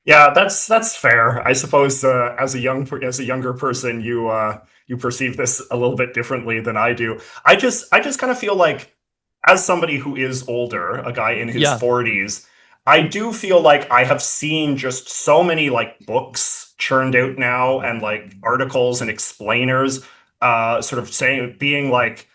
Yeah, that's fair. I suppose as a younger person, you perceive this a little bit differently than I do. I just kind of feel like, as somebody who is older, a guy in his 40s, I do feel like I have seen just so many like books churned out now, and like articles and explainers sort of being like,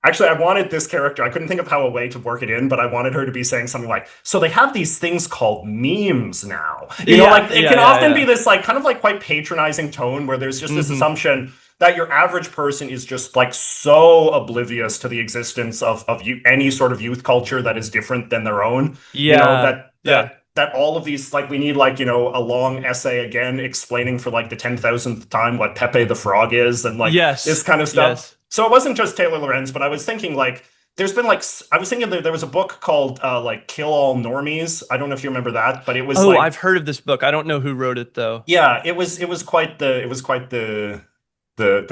actually, I wanted this character, I couldn't think of how a way to work it in, but I wanted her to be saying something like, so they have these things called memes now. You know, like it can often be this like kind of like quite patronizing tone where there's just this assumption that your average person is just like so oblivious to the existence of any sort of youth culture that is different than their own. You know, that all of these, like, we need like, you know, a long essay again explaining for like the 10,000th time what Pepe the Frog is, and like this kind of stuff. So it wasn't just Taylor Lorenz, but I was thinking like, there's been like, I was thinking there was a book called like Kill All Normies. I don't know if you remember that, but it was I've heard of this book. I don't know who wrote it though. Yeah, it was quite the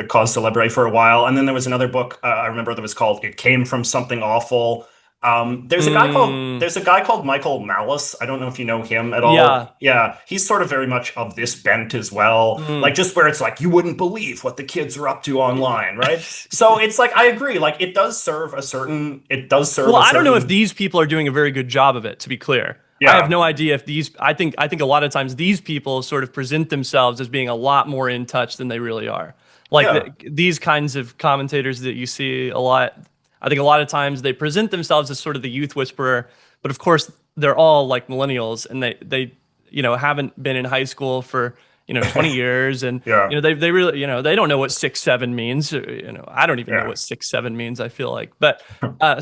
cause célèbre for a while. And then there was another book I remember that was called It Came From Something Awful. There's a guy called Michael Malice. I don't know if you know him at all. Yeah, he's sort of very much of this bent as well. Like, just where it's like, you wouldn't believe what the kids are up to online, right? So it's like, I agree, like it does serve a certain Well, I don't know if these people are doing a very good job of it, to be clear. I have no idea if I think a lot of times these people sort of present themselves as being a lot more in touch than they really are. Like these kinds of commentators that you see a lot, I think a lot of times they present themselves as sort of the youth whisperer, but of course they're all like millennials, and they haven't been in high school for 20 years, and they really they don't know what 6'7" means. I don't even know what 6'7" means, I feel like. But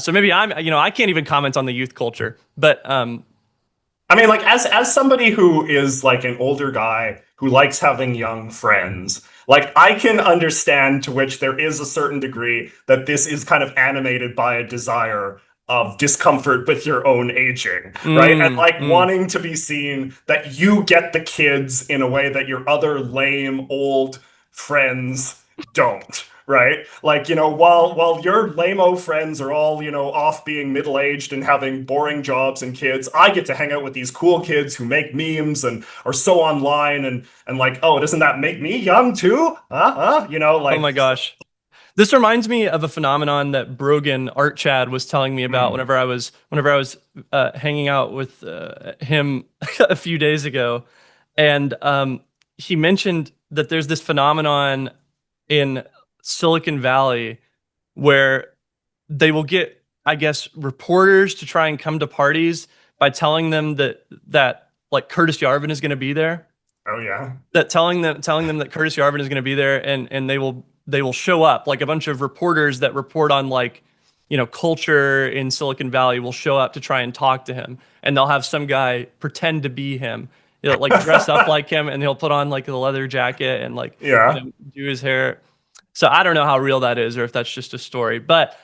so maybe I can't even comment on the youth culture, but I mean, like, as somebody who is like an older guy who likes having young friends, like, I can understand to which there is a certain degree that this is kind of animated by a desire of discomfort with your own aging, right? And like wanting to be seen that you get the kids in a way that your other lame old friends don't. Right? Like, while your lame-o friends are all, off being middle-aged and having boring jobs and kids, I get to hang out with these cool kids who make memes and are so online and like, oh, doesn't that make me young too? Like, oh my gosh. This reminds me of a phenomenon that Brogan Art Chad was telling me about whenever I was hanging out with him a few days ago. And he mentioned that there's this phenomenon in Silicon Valley where they will get, I guess, reporters to try and come to parties by telling them that like Curtis Yarvin is going to be there. Oh yeah. That telling them that Curtis Yarvin is going to be there, and they will show up. Like a bunch of reporters that report on like culture in Silicon Valley will show up to try and talk to him, and they'll have some guy pretend to be him. He'll like dress up like him, and he'll put on like a leather jacket and like do his hair. So I don't know how real that is, or if that's just a story, but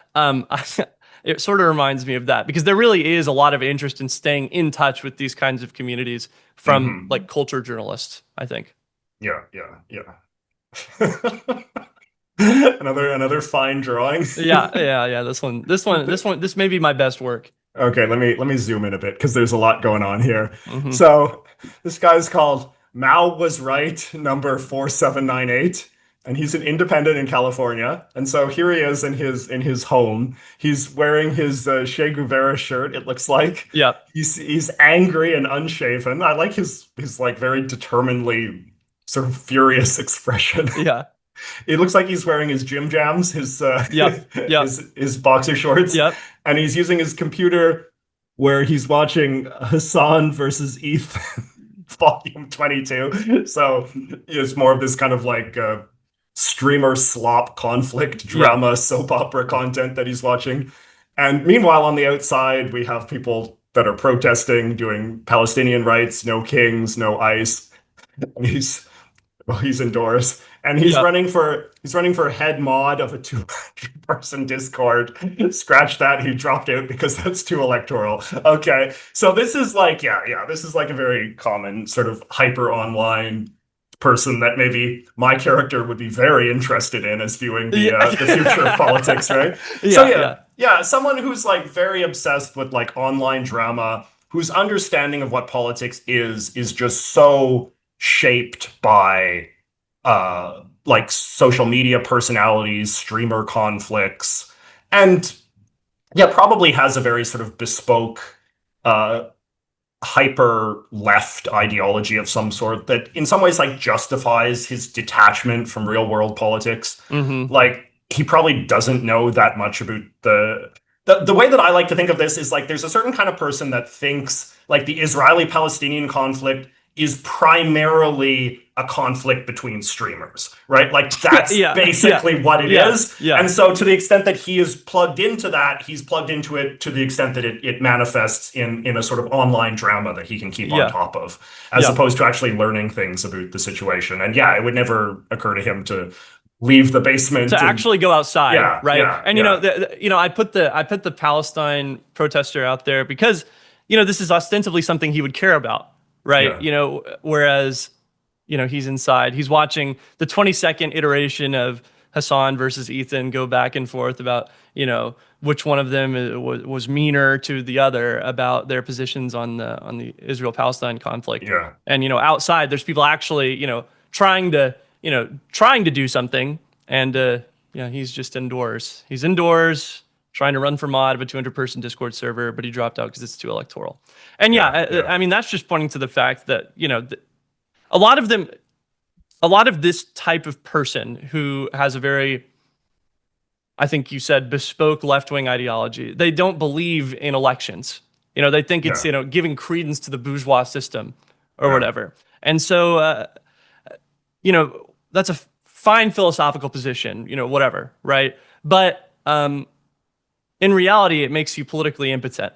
it sort of reminds me of that, because there really is a lot of interest in staying in touch with these kinds of communities from like culture journalists, I think. Yeah. Another fine drawing. Yeah. This may be my best work. Okay, let me zoom in a bit, because there's a lot going on here. So this guy's called Mao Was Right, number 4798. And he's an independent in California. And so here he is in his home. He's wearing his Che Guevara shirt, it looks like. Yeah. He's angry and unshaven. I like his like very determinedly sort of furious expression. Yeah. It looks like he's wearing his gym jams, Yep. Yep. his boxer shorts, Yep. and he's using his computer where he's watching Hassan versus ETH volume 22. So it's more of this kind of like streamer slop conflict drama soap opera content that he's watching. And meanwhile, on the outside, we have people that are protesting, doing Palestinian rights, no kings, no ICE. And he's indoors, and he's running for head mod of a 200-person Discord. Scratch that, he dropped out because that's too electoral. Okay, so this is like this is like a very common sort of hyper online person that maybe my character would be very interested in as viewing the future of politics, right? Someone who's like very obsessed with like online drama, whose understanding of what politics is just so shaped by like social media personalities, streamer conflicts, and probably has a very sort of bespoke hyper left ideology of some sort that in some ways like justifies his detachment from real world politics. Like he probably doesn't know that much about the way that I like to think of this is like there's a certain kind of person that thinks like the Israeli-Palestinian conflict is primarily a conflict between streamers, right? Like that's basically what it is. And so to the extent that he is plugged into that, he's plugged into it to the extent that it manifests in a sort of online drama that he can keep on top of, as opposed to actually learning things about the situation. And it would never occur to him to leave the basement to actually go outside, right? And you know, I put the Palestine protester out there because this is ostensibly something he would care about. Right. Whereas, he's inside, he's watching the 22nd iteration of Hassan versus Ethan go back and forth about, which one of them was meaner to the other about their positions on the Israel-Palestine conflict. And, outside there's people actually, trying to do something. And, he's just indoors. He's indoors trying to run for mod of a 200-person Discord server, but he dropped out because it's too electoral. And I mean, that's just pointing to the fact that, a lot of this type of person who has a very, I think you said, bespoke left-wing ideology, they don't believe in elections. They think it's, giving credence to the bourgeois system or whatever. And so, that's a fine philosophical position, whatever, right? But, in reality, it makes you politically impotent.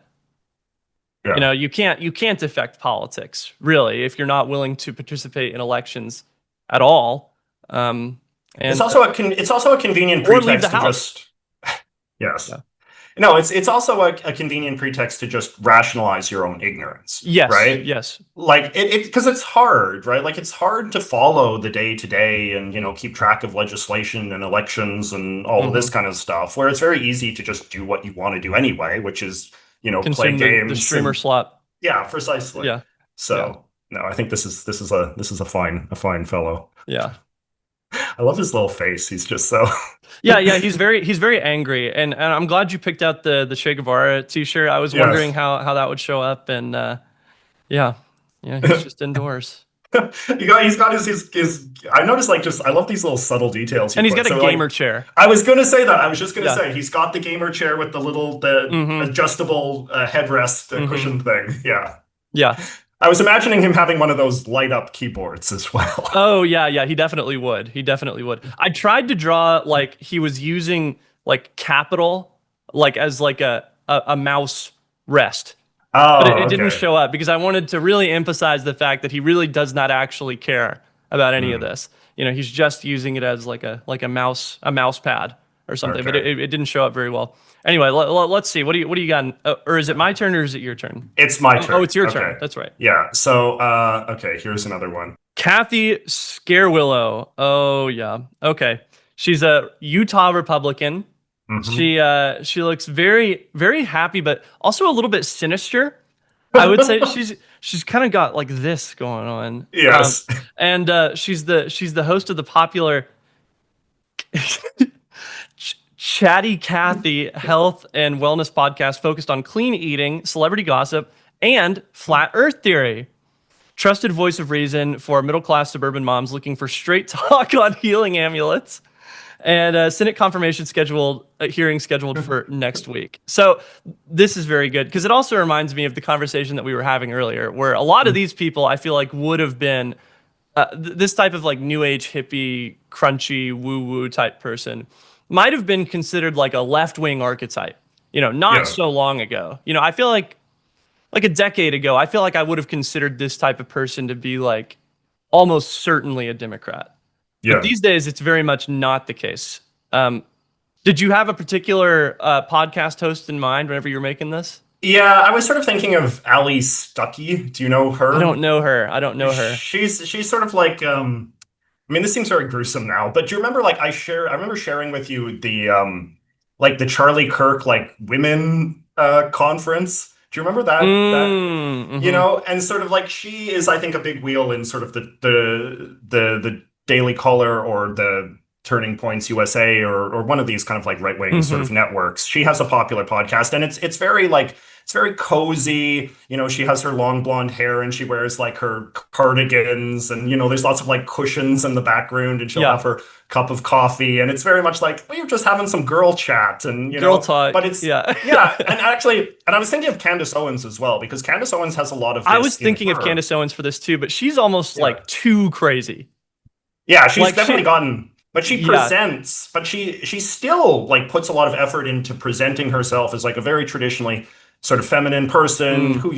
You can't affect politics really if you're not willing to participate in elections at all. And it's also a convenient pretext leave the house. No, it's also a convenient pretext to just rationalize your own ignorance. Yes. Right. Yes. Like because it's hard, right? Like it's hard to follow the day to day and keep track of legislation and elections and all of this kind of stuff. Where it's very easy to just do what you want to do anyway, which is consume play games, the streamer slot. Yeah, precisely. Yeah. So no, I think this is a fine fellow. Yeah. I love his little face. He's just so he's very angry, and I'm glad you picked out the Che Guevara t-shirt. I was wondering how that would show up, and he's just indoors. He's got his I noticed I love these little subtle details. And he's got a gamer chair. I was gonna say that. I was just gonna say he's got the gamer chair with the little adjustable headrest cushion thing. Yeah. I was imagining him having one of those light up keyboards as well. Oh yeah, he definitely would. I tried to draw like he was using like capital like as like a mouse rest. But it didn't show up because I wanted to really emphasize the fact that he really does not actually care about any of this. He's just using it as like a mouse pad or something. But it didn't show up very well. Anyway, let's see. What do you got? Or is it my turn or is it your turn? It's my turn. Oh, it's your turn. That's right. Yeah. So, here's another one. Kathy Scarewillow. Oh, yeah. Okay. She's a Utah Republican. She looks very, very happy, but also a little bit sinister. I would say she's kind of got like this going on. Yes. And she's the host of the popular Chatty Cathy health and wellness podcast focused on clean eating, celebrity gossip, and flat earth theory. trusted voice of reason for middle-class suburban moms looking for straight talk on healing amulets. And Senate confirmation hearing scheduled for next week. So this is very good because it also reminds me of the conversation that we were having earlier, where a lot of these people I feel like would have been this type of like new age hippie, crunchy, woo-woo type person might have been considered like a left-wing archetype, not so long ago. I feel like a decade ago, I feel like I would have considered this type of person to be like almost certainly a Democrat. Yeah. But these days, it's very much not the case. Did you have a particular podcast host in mind whenever you were making this? Yeah, I was sort of thinking of Ali Stuckey. Do you know her? I don't know her. She's sort of like I mean, this seems very gruesome now, but do you remember like I remember sharing with you the like the Charlie Kirk like women conference. Do you remember that? Mm-hmm. And sort of like she is, I think, a big wheel in sort of the Daily Caller or the Turning Points USA or one of these kind of like right-wing sort of networks. She has a popular podcast, and it's very like it's very cozy. She has her long blonde hair and she wears like her cardigans, and there's lots of like cushions in the background, and she'll have her cup of coffee, and it's very much like we're just having some girl chat and girl talk. But it's and I was thinking of Candace Owens as well, because Candace Owens has a lot of this. I was thinking of Candace Owens for this too, but she's almost like too crazy. Yeah, she's like definitely gotten, but she presents, but she still like puts a lot of effort into presenting herself as like a very traditionally sort of feminine person who,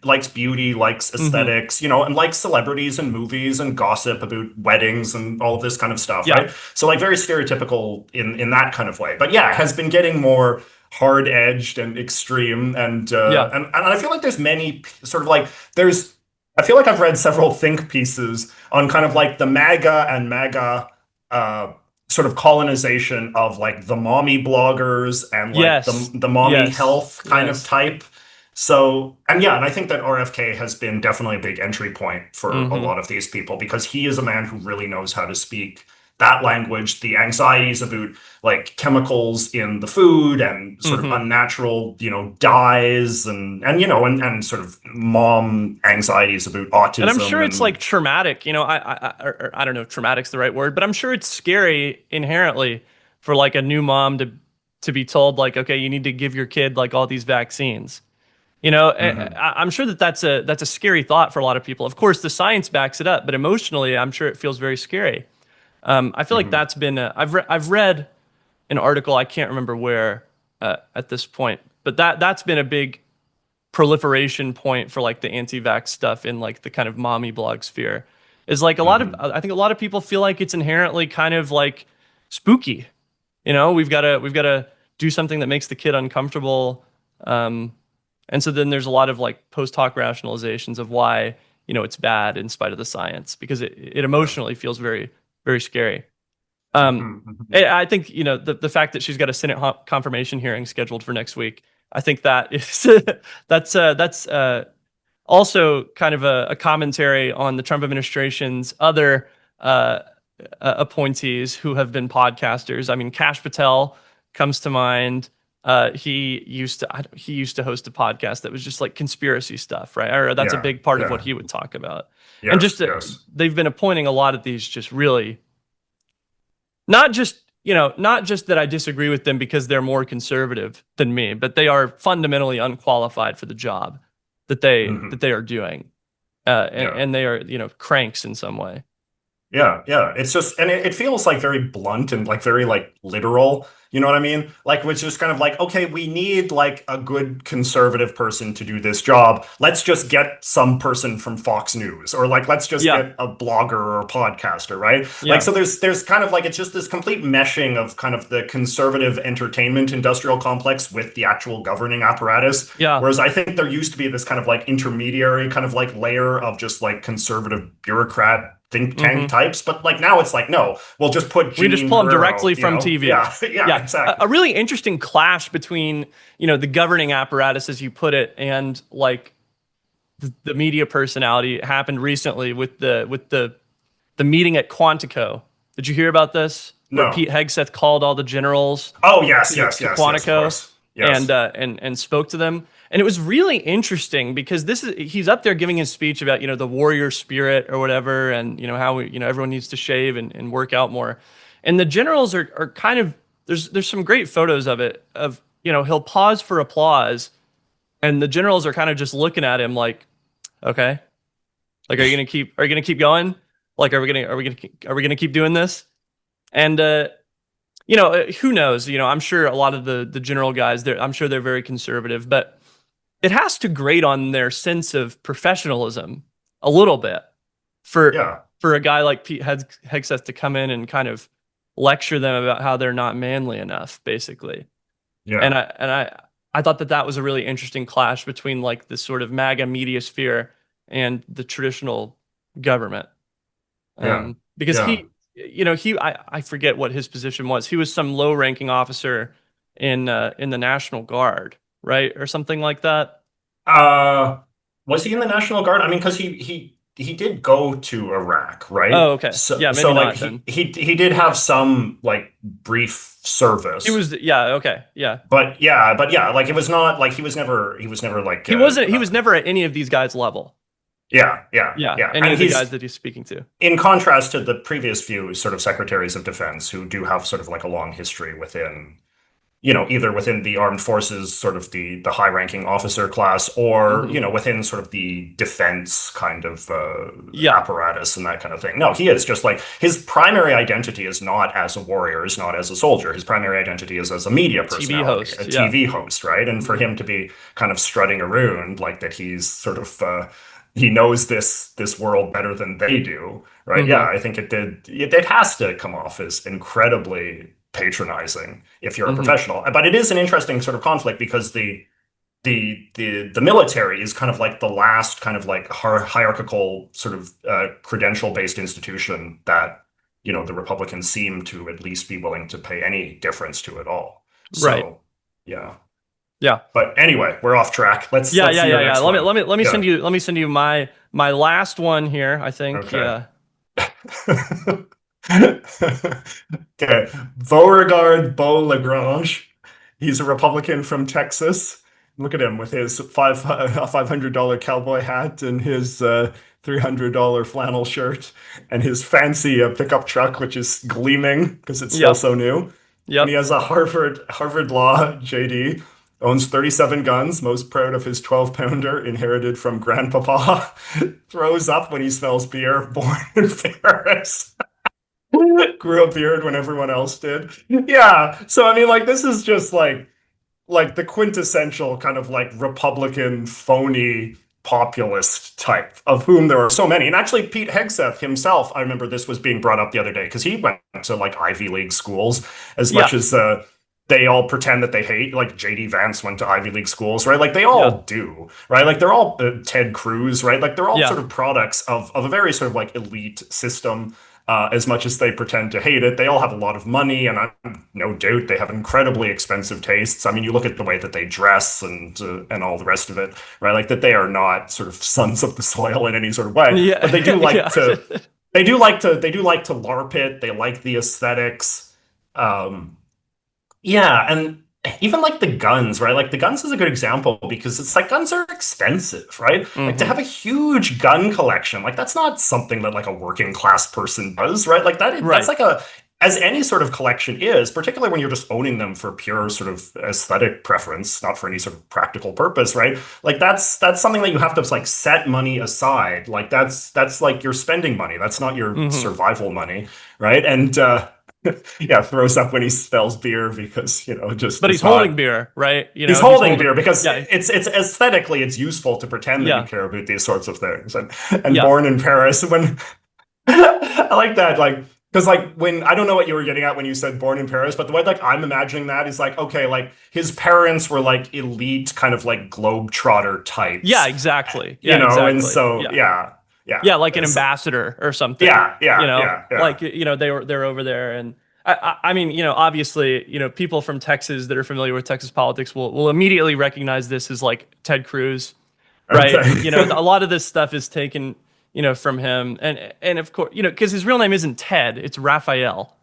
likes beauty, likes aesthetics, and likes celebrities and movies and gossip about weddings and all of this kind of stuff, right? So like very stereotypical in that kind of way. But has been getting more hard-edged and extreme, and I feel like there's many sort of like I feel like I've read several think pieces on kind of like the MAGA and MAGA sort of colonization of like the mommy bloggers and like the mommy health kind of type. So, and I think that RFK has been definitely a big entry point for a lot of these people, because he is a man who really knows how to speak that language, the anxieties about like chemicals in the food and sort of unnatural, dyes and sort of mom anxieties about autism. And I'm sure it's like traumatic, I don't know if traumatic's the right word, but I'm sure it's scary inherently for like a new mom to be told like, okay, you need to give your kid like all these vaccines. I'm sure that's a scary thought for a lot of people. Of course, the science backs it up, but emotionally, I'm sure it feels very scary. I feel like that's been I've read an article, I can't remember where at this point, but that's been a big proliferation point for like the anti-vax stuff in like the kind of mommy blog sphere. Is like I think a lot of people feel like it's inherently kind of like spooky. We've got to do something that makes the kid uncomfortable, and so then there's a lot of like post hoc rationalizations of why it's bad in spite of the science, because it emotionally feels very, very scary. I think the fact that she's got a Senate confirmation hearing scheduled for next week, I think that is that's also kind of a commentary on the Trump administration's other appointees who have been podcasters. I mean, Kash Patel comes to mind. He used to host a podcast that was just like conspiracy stuff, right? Or that's a big part of what he would talk about. Yes, and just they've been appointing a lot of these just really not just that I disagree with them because they're more conservative than me, but they are fundamentally unqualified for the job that they are doing, and they are cranks in some way. Yeah. It's just, and it feels like very blunt and like very like literal. You know what I mean? Like, which is kind of like, okay, we need like a good conservative person to do this job. Let's just get some person from Fox News, or like, let's just get a blogger or a podcaster, right? Yeah. Like, so there's kind of like, it's just this complete meshing of kind of the conservative entertainment industrial complex with the actual governing apparatus. Yeah. Whereas I think there used to be this kind of like intermediary kind of like layer of just like conservative bureaucrat think tank types, but like now it's like, no, we'll just put we just pull them directly from TV. Yeah, exactly. A really interesting clash between the governing apparatus, as you put it, and like the media personality happened recently with the meeting at Quantico. Did you hear about this? No. Where Pete Hegseth called all the generals. Oh yes, to Quantico. Yes, Yes. and spoke to them. And it was really interesting because he's up there giving his speech about, the warrior spirit or whatever, and how everyone needs to shave and work out more. And the generals are kind of there's some great photos of it, of he'll pause for applause, and the generals are kind of just looking at him like, okay, like are you gonna keep going? Like are we gonna keep doing this? And who knows? I'm sure a lot of the general guys, I'm sure they're very conservative, but it has to grate on their sense of professionalism a little bit for a guy like Pete Hegseth to come in and kind of lecture them about how they're not manly enough, basically. Yeah. And I thought that was a really interesting clash between like this sort of MAGA media sphere and the traditional government. Because I forget what his position was. He was some low-ranking officer in the National Guard, right, or something like that. Was he in the National Guard? I mean, because he did go to Iraq, right? Oh, okay. So, yeah, maybe so not like then. he did have some like brief service. He was okay, yeah. But like it was not like he was never like he was never at any of these guys' level. Yeah. Any of the guys that he's speaking to. In contrast to the previous few sort of secretaries of defense who do have sort of like a long history within, either within the armed forces, sort of the high-ranking officer class, or within sort of the defense kind of apparatus and that kind of thing. No, he is just like his primary identity is not as a warrior, is not as a soldier. His primary identity is as a media personality, TV host, right? And for him to be kind of strutting around like that, he's sort of he knows this world better than they do, right? Yeah, I think it has to come off as incredibly patronizing if you're a professional. But it is an interesting sort of conflict because the military is kind of like the last kind of like hierarchical sort of credential-based institution that the Republicans seem to at least be willing to pay any difference to at all. So, right. Yeah. But anyway, we're off track. Let's Let me send you my last one here, I think. Okay. Okay. Beauregard Beau Lagrange. He's a Republican from Texas. Look at him with his $500 cowboy hat and his $300 flannel shirt and his fancy pickup truck, which is gleaming because it's still so new. Yep. And he has a Harvard Law JD. Owns 37 guns, most proud of his 12-pounder inherited from grandpapa. Throws up when he smells beer, born in Paris. Grew a beard when everyone else did. Yeah, so I mean, like, this is just like the quintessential kind of like Republican phony populist type, of whom there are so many. And actually, Pete Hegseth himself, I remember this was being brought up the other day, because he went to like Ivy League schools as much as they all pretend that they hate, like J.D. Vance went to Ivy League schools, right? Like they all do, right? Like they're all Ted Cruz, right? Like they're all sort of products of a very sort of like elite system, as much as they pretend to hate it. They all have a lot of money, and no doubt they have incredibly expensive tastes. I mean, you look at the way that they dress and all the rest of it, right? Like that they are not sort of sons of the soil in any sort of way, but they do like to, they do like to LARP it. They like the aesthetics. Yeah, and even like the guns, right? Like the guns is a good example because it's like guns are expensive, right? Like to have a huge gun collection, like that's not something that like a working class person does, right? Like that's like as any sort of collection is, particularly when you're just owning them for pure sort of aesthetic preference, not for any sort of practical purpose, right? Like that's something that you have to like set money aside. Like that's like your spending money. That's not your survival money, right? And throws up when he spells beer because just. But he's holding beer, right? He's holding beer because it's aesthetically it's useful to pretend that you care about these sorts of things. And born in Paris, when I like that, like. Because like when I don't know what you were getting at when you said born in Paris, but the way like I'm imagining that is like, okay, like his parents were like elite kind of like globetrotter types. Yeah, exactly. And so like an ambassador or something. Like they're over there, and I mean obviously people from Texas that are familiar with Texas politics will immediately recognize this as like Ted Cruz, right? Okay. A lot of this stuff is taken from him, and of course because his real name isn't Ted, it's Raphael.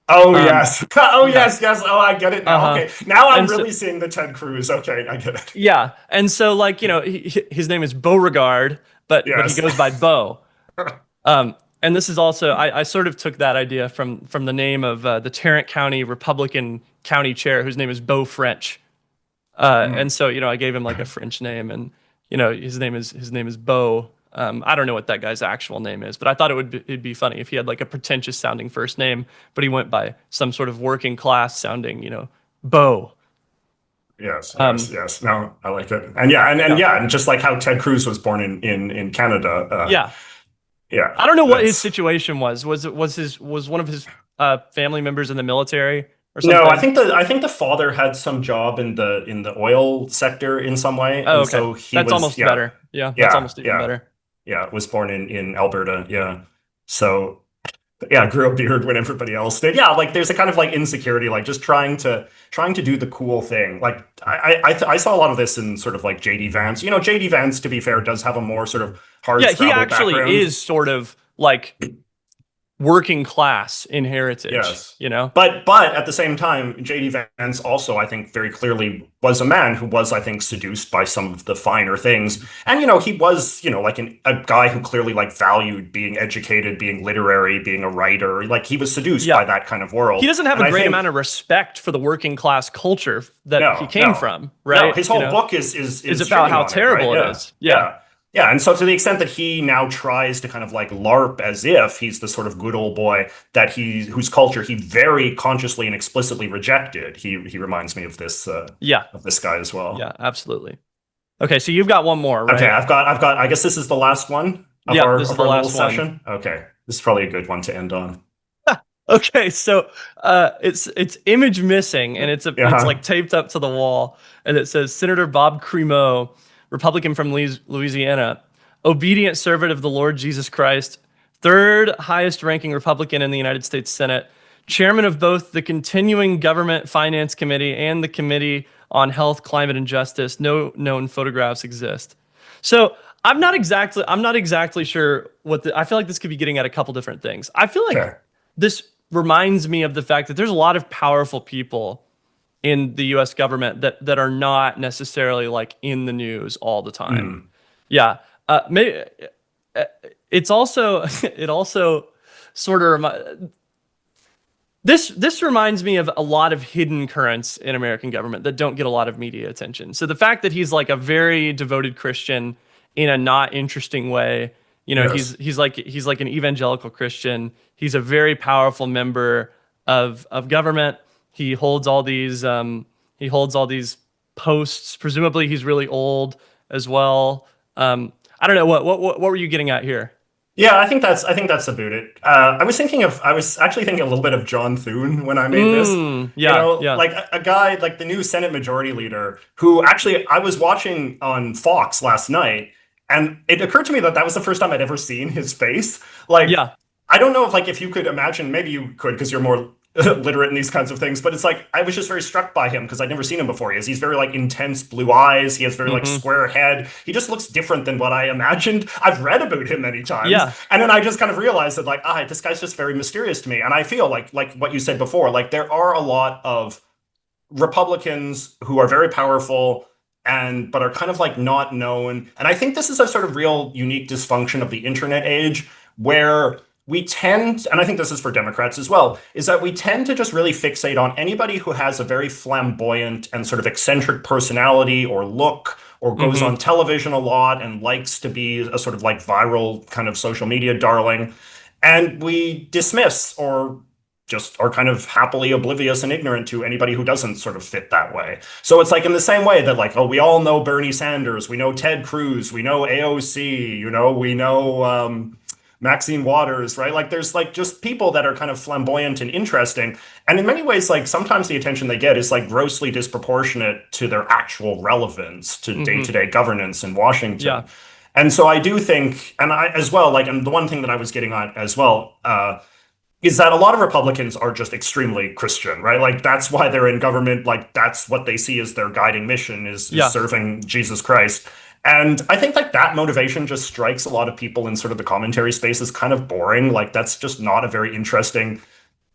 Oh, yes. Oh, yeah. yes. Oh, I get it now. Uh-huh. Okay. Now I'm And so- really seeing the Ted Cruz. Okay, I get it. Yeah, and so like his name is Beauregard, but he Yes. goes by Beau. And this is also I sort of took that idea from the name of the Tarrant County Republican county chair, whose name is Beau French. And so I gave him like a French name, and his name is Beau. I don't know what that guy's actual name is, but I thought it'd be funny if he had like a pretentious sounding first name, but he went by some sort of working class sounding, Beau. Yes, yes. No, I like it. And and just like how Ted Cruz was born in Canada. Yeah. Yeah. I don't know what his situation was. Was one of his family members in the military or something? No, I think the father had some job in the oil sector in some way. Oh, and okay. So That's almost better. Yeah, that's almost even better. Yeah, was born in Alberta. Yeah. So grew a beard when everybody else did. Yeah, like there's a kind of like insecurity, like just trying to do the cool thing. Like I saw a lot of this in sort of like JD Vance. JD Vance, to be fair, does have a more sort of hard. Yeah, he actually background. is sort of like working class in heritage. Yes. But at the same time, JD Vance also, I think, very clearly was a man who was, I think, seduced by some of the finer things. And, he was, like a guy who clearly like valued being educated, being literary, being a writer. Like he was seduced by that kind of world. He doesn't have a great amount of respect for the working class culture that he came from, right? No, his whole book is about how terrible it is. Yeah. Yeah, and so to the extent that he now tries to kind of like LARP as if he's the sort of good old boy whose culture he very consciously and explicitly rejected, he reminds me of this of this guy as well. Yeah, absolutely. Okay, so you've got one more, right? Okay, I've got. I guess this is the last one of our little session. Okay, this is probably a good one to end on. Okay, so it's image missing, and it's like taped up to the wall, and it says Senator Bob Creamaux, Republican from Louisiana, obedient servant of the Lord Jesus Christ, third highest ranking Republican in the United States Senate, chairman of both the Continuing Government Finance Committee and the Committee on Health, Climate, and Justice. No known photographs exist. So I'm not exactly sure I feel like this could be getting at a couple different things. I feel like this reminds me of the fact that there's a lot of powerful people in the U.S. government that are not necessarily like in the news all the time. Yeah, maybe it also sort of this reminds me of a lot of hidden currents in American government that don't get a lot of media attention. So the fact that he's like a very devoted Christian in a not interesting way, he's like an evangelical Christian. He's a very powerful member of government. He holds all these posts. Presumably, he's really old as well. I don't know what were you getting at here? Yeah, I think that's about it. I was actually thinking a little bit of John Thune when I made this. Like a guy like the new Senate Majority Leader, who actually I was watching on Fox last night, and it occurred to me that was the first time I'd ever seen his face. I don't know if you could imagine, maybe you could because you're more literate in these kinds of things, but it's like I was just very struck by him because I'd never seen him before. He's very like intense blue eyes. He has very like square head. He just looks different than what I imagined. I've read about him many times. Yeah. And then I just kind of realized that this guy's just very mysterious to me. And I feel like what you said before, like there are a lot of Republicans who are very powerful but are kind of like not known. And I think this is a sort of real unique dysfunction of the internet age where we tend, and I think this is for Democrats as well, is that we tend to just really fixate on anybody who has a very flamboyant and sort of eccentric personality or look or goes on television a lot and likes to be a sort of like viral kind of social media darling. And we dismiss or just are kind of happily oblivious and ignorant to anybody who doesn't sort of fit that way. So it's like in the same way that like, we all know Bernie Sanders, we know Ted Cruz, we know AOC, we know Maxine Waters, right? Like there's like just people that are kind of flamboyant and interesting. And in many ways, like sometimes the attention they get is like grossly disproportionate to their actual relevance to day-to-day governance in Washington. Yeah. And so I do think, and I as well, like, and the one thing that I was getting at as well, is that a lot of Republicans are just extremely Christian, right? Like that's why they're in government. Like that's what they see as their guiding mission is serving Jesus Christ. And I think like that motivation just strikes a lot of people in sort of the commentary space as kind of boring. Like that's just not a very interesting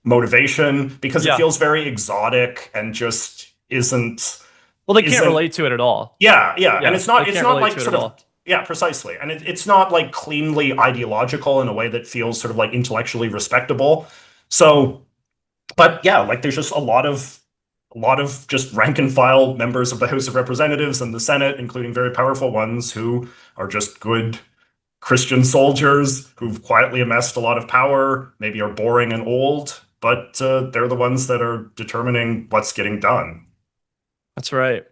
motivation, because it Yeah. feels very exotic and just isn't. Well, they can't relate to it at all. Yeah, and it's not like sort of. All. Yeah, precisely. And it's not like cleanly ideological in a way that feels sort of like intellectually respectable. So, but yeah, like there's just a lot of just rank and file members of the House of Representatives and the Senate, including very powerful ones who are just good Christian soldiers who've quietly amassed a lot of power, maybe are boring and old, but they're the ones that are determining what's getting done. That's right.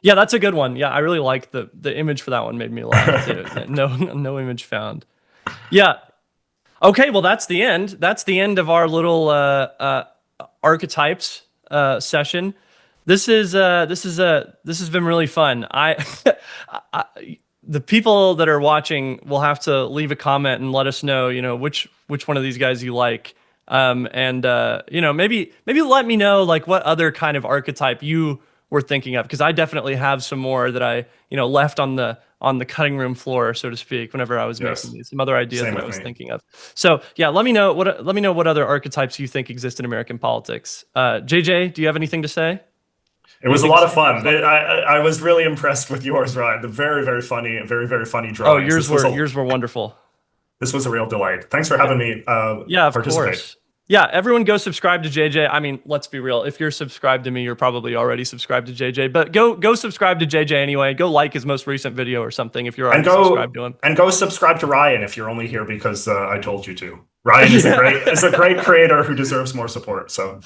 Yeah, that's a good one. Yeah, I really like the image for that one. Made me laugh too. No image found. Yeah. Okay, well that's the end. That's the end of our little archetypes session. This has been really fun. The people that are watching will have to leave a comment and let us know, which one of these guys you like. Maybe let me know like what other kind of archetype you were thinking of, because I definitely have some more that I left on the cutting room floor, so to speak, whenever I was making these, some other ideas that I was thinking of. So yeah, let me know what other archetypes you think exist in American politics. JJ, do you have anything to say? It was a lot of fun. I was really impressed with yours, Ryan. The very, very funny drawings. Oh, yours were wonderful. This was a real delight. Thanks for having me of course. Yeah, everyone go subscribe to JJ. I mean, let's be real. If you're subscribed to me, you're probably already subscribed to JJ. But go subscribe to JJ anyway. Go like his most recent video or something if you're already subscribed to him. And go subscribe to Ryan if you're only here because I told you to. Ryan is a great creator who deserves more support. So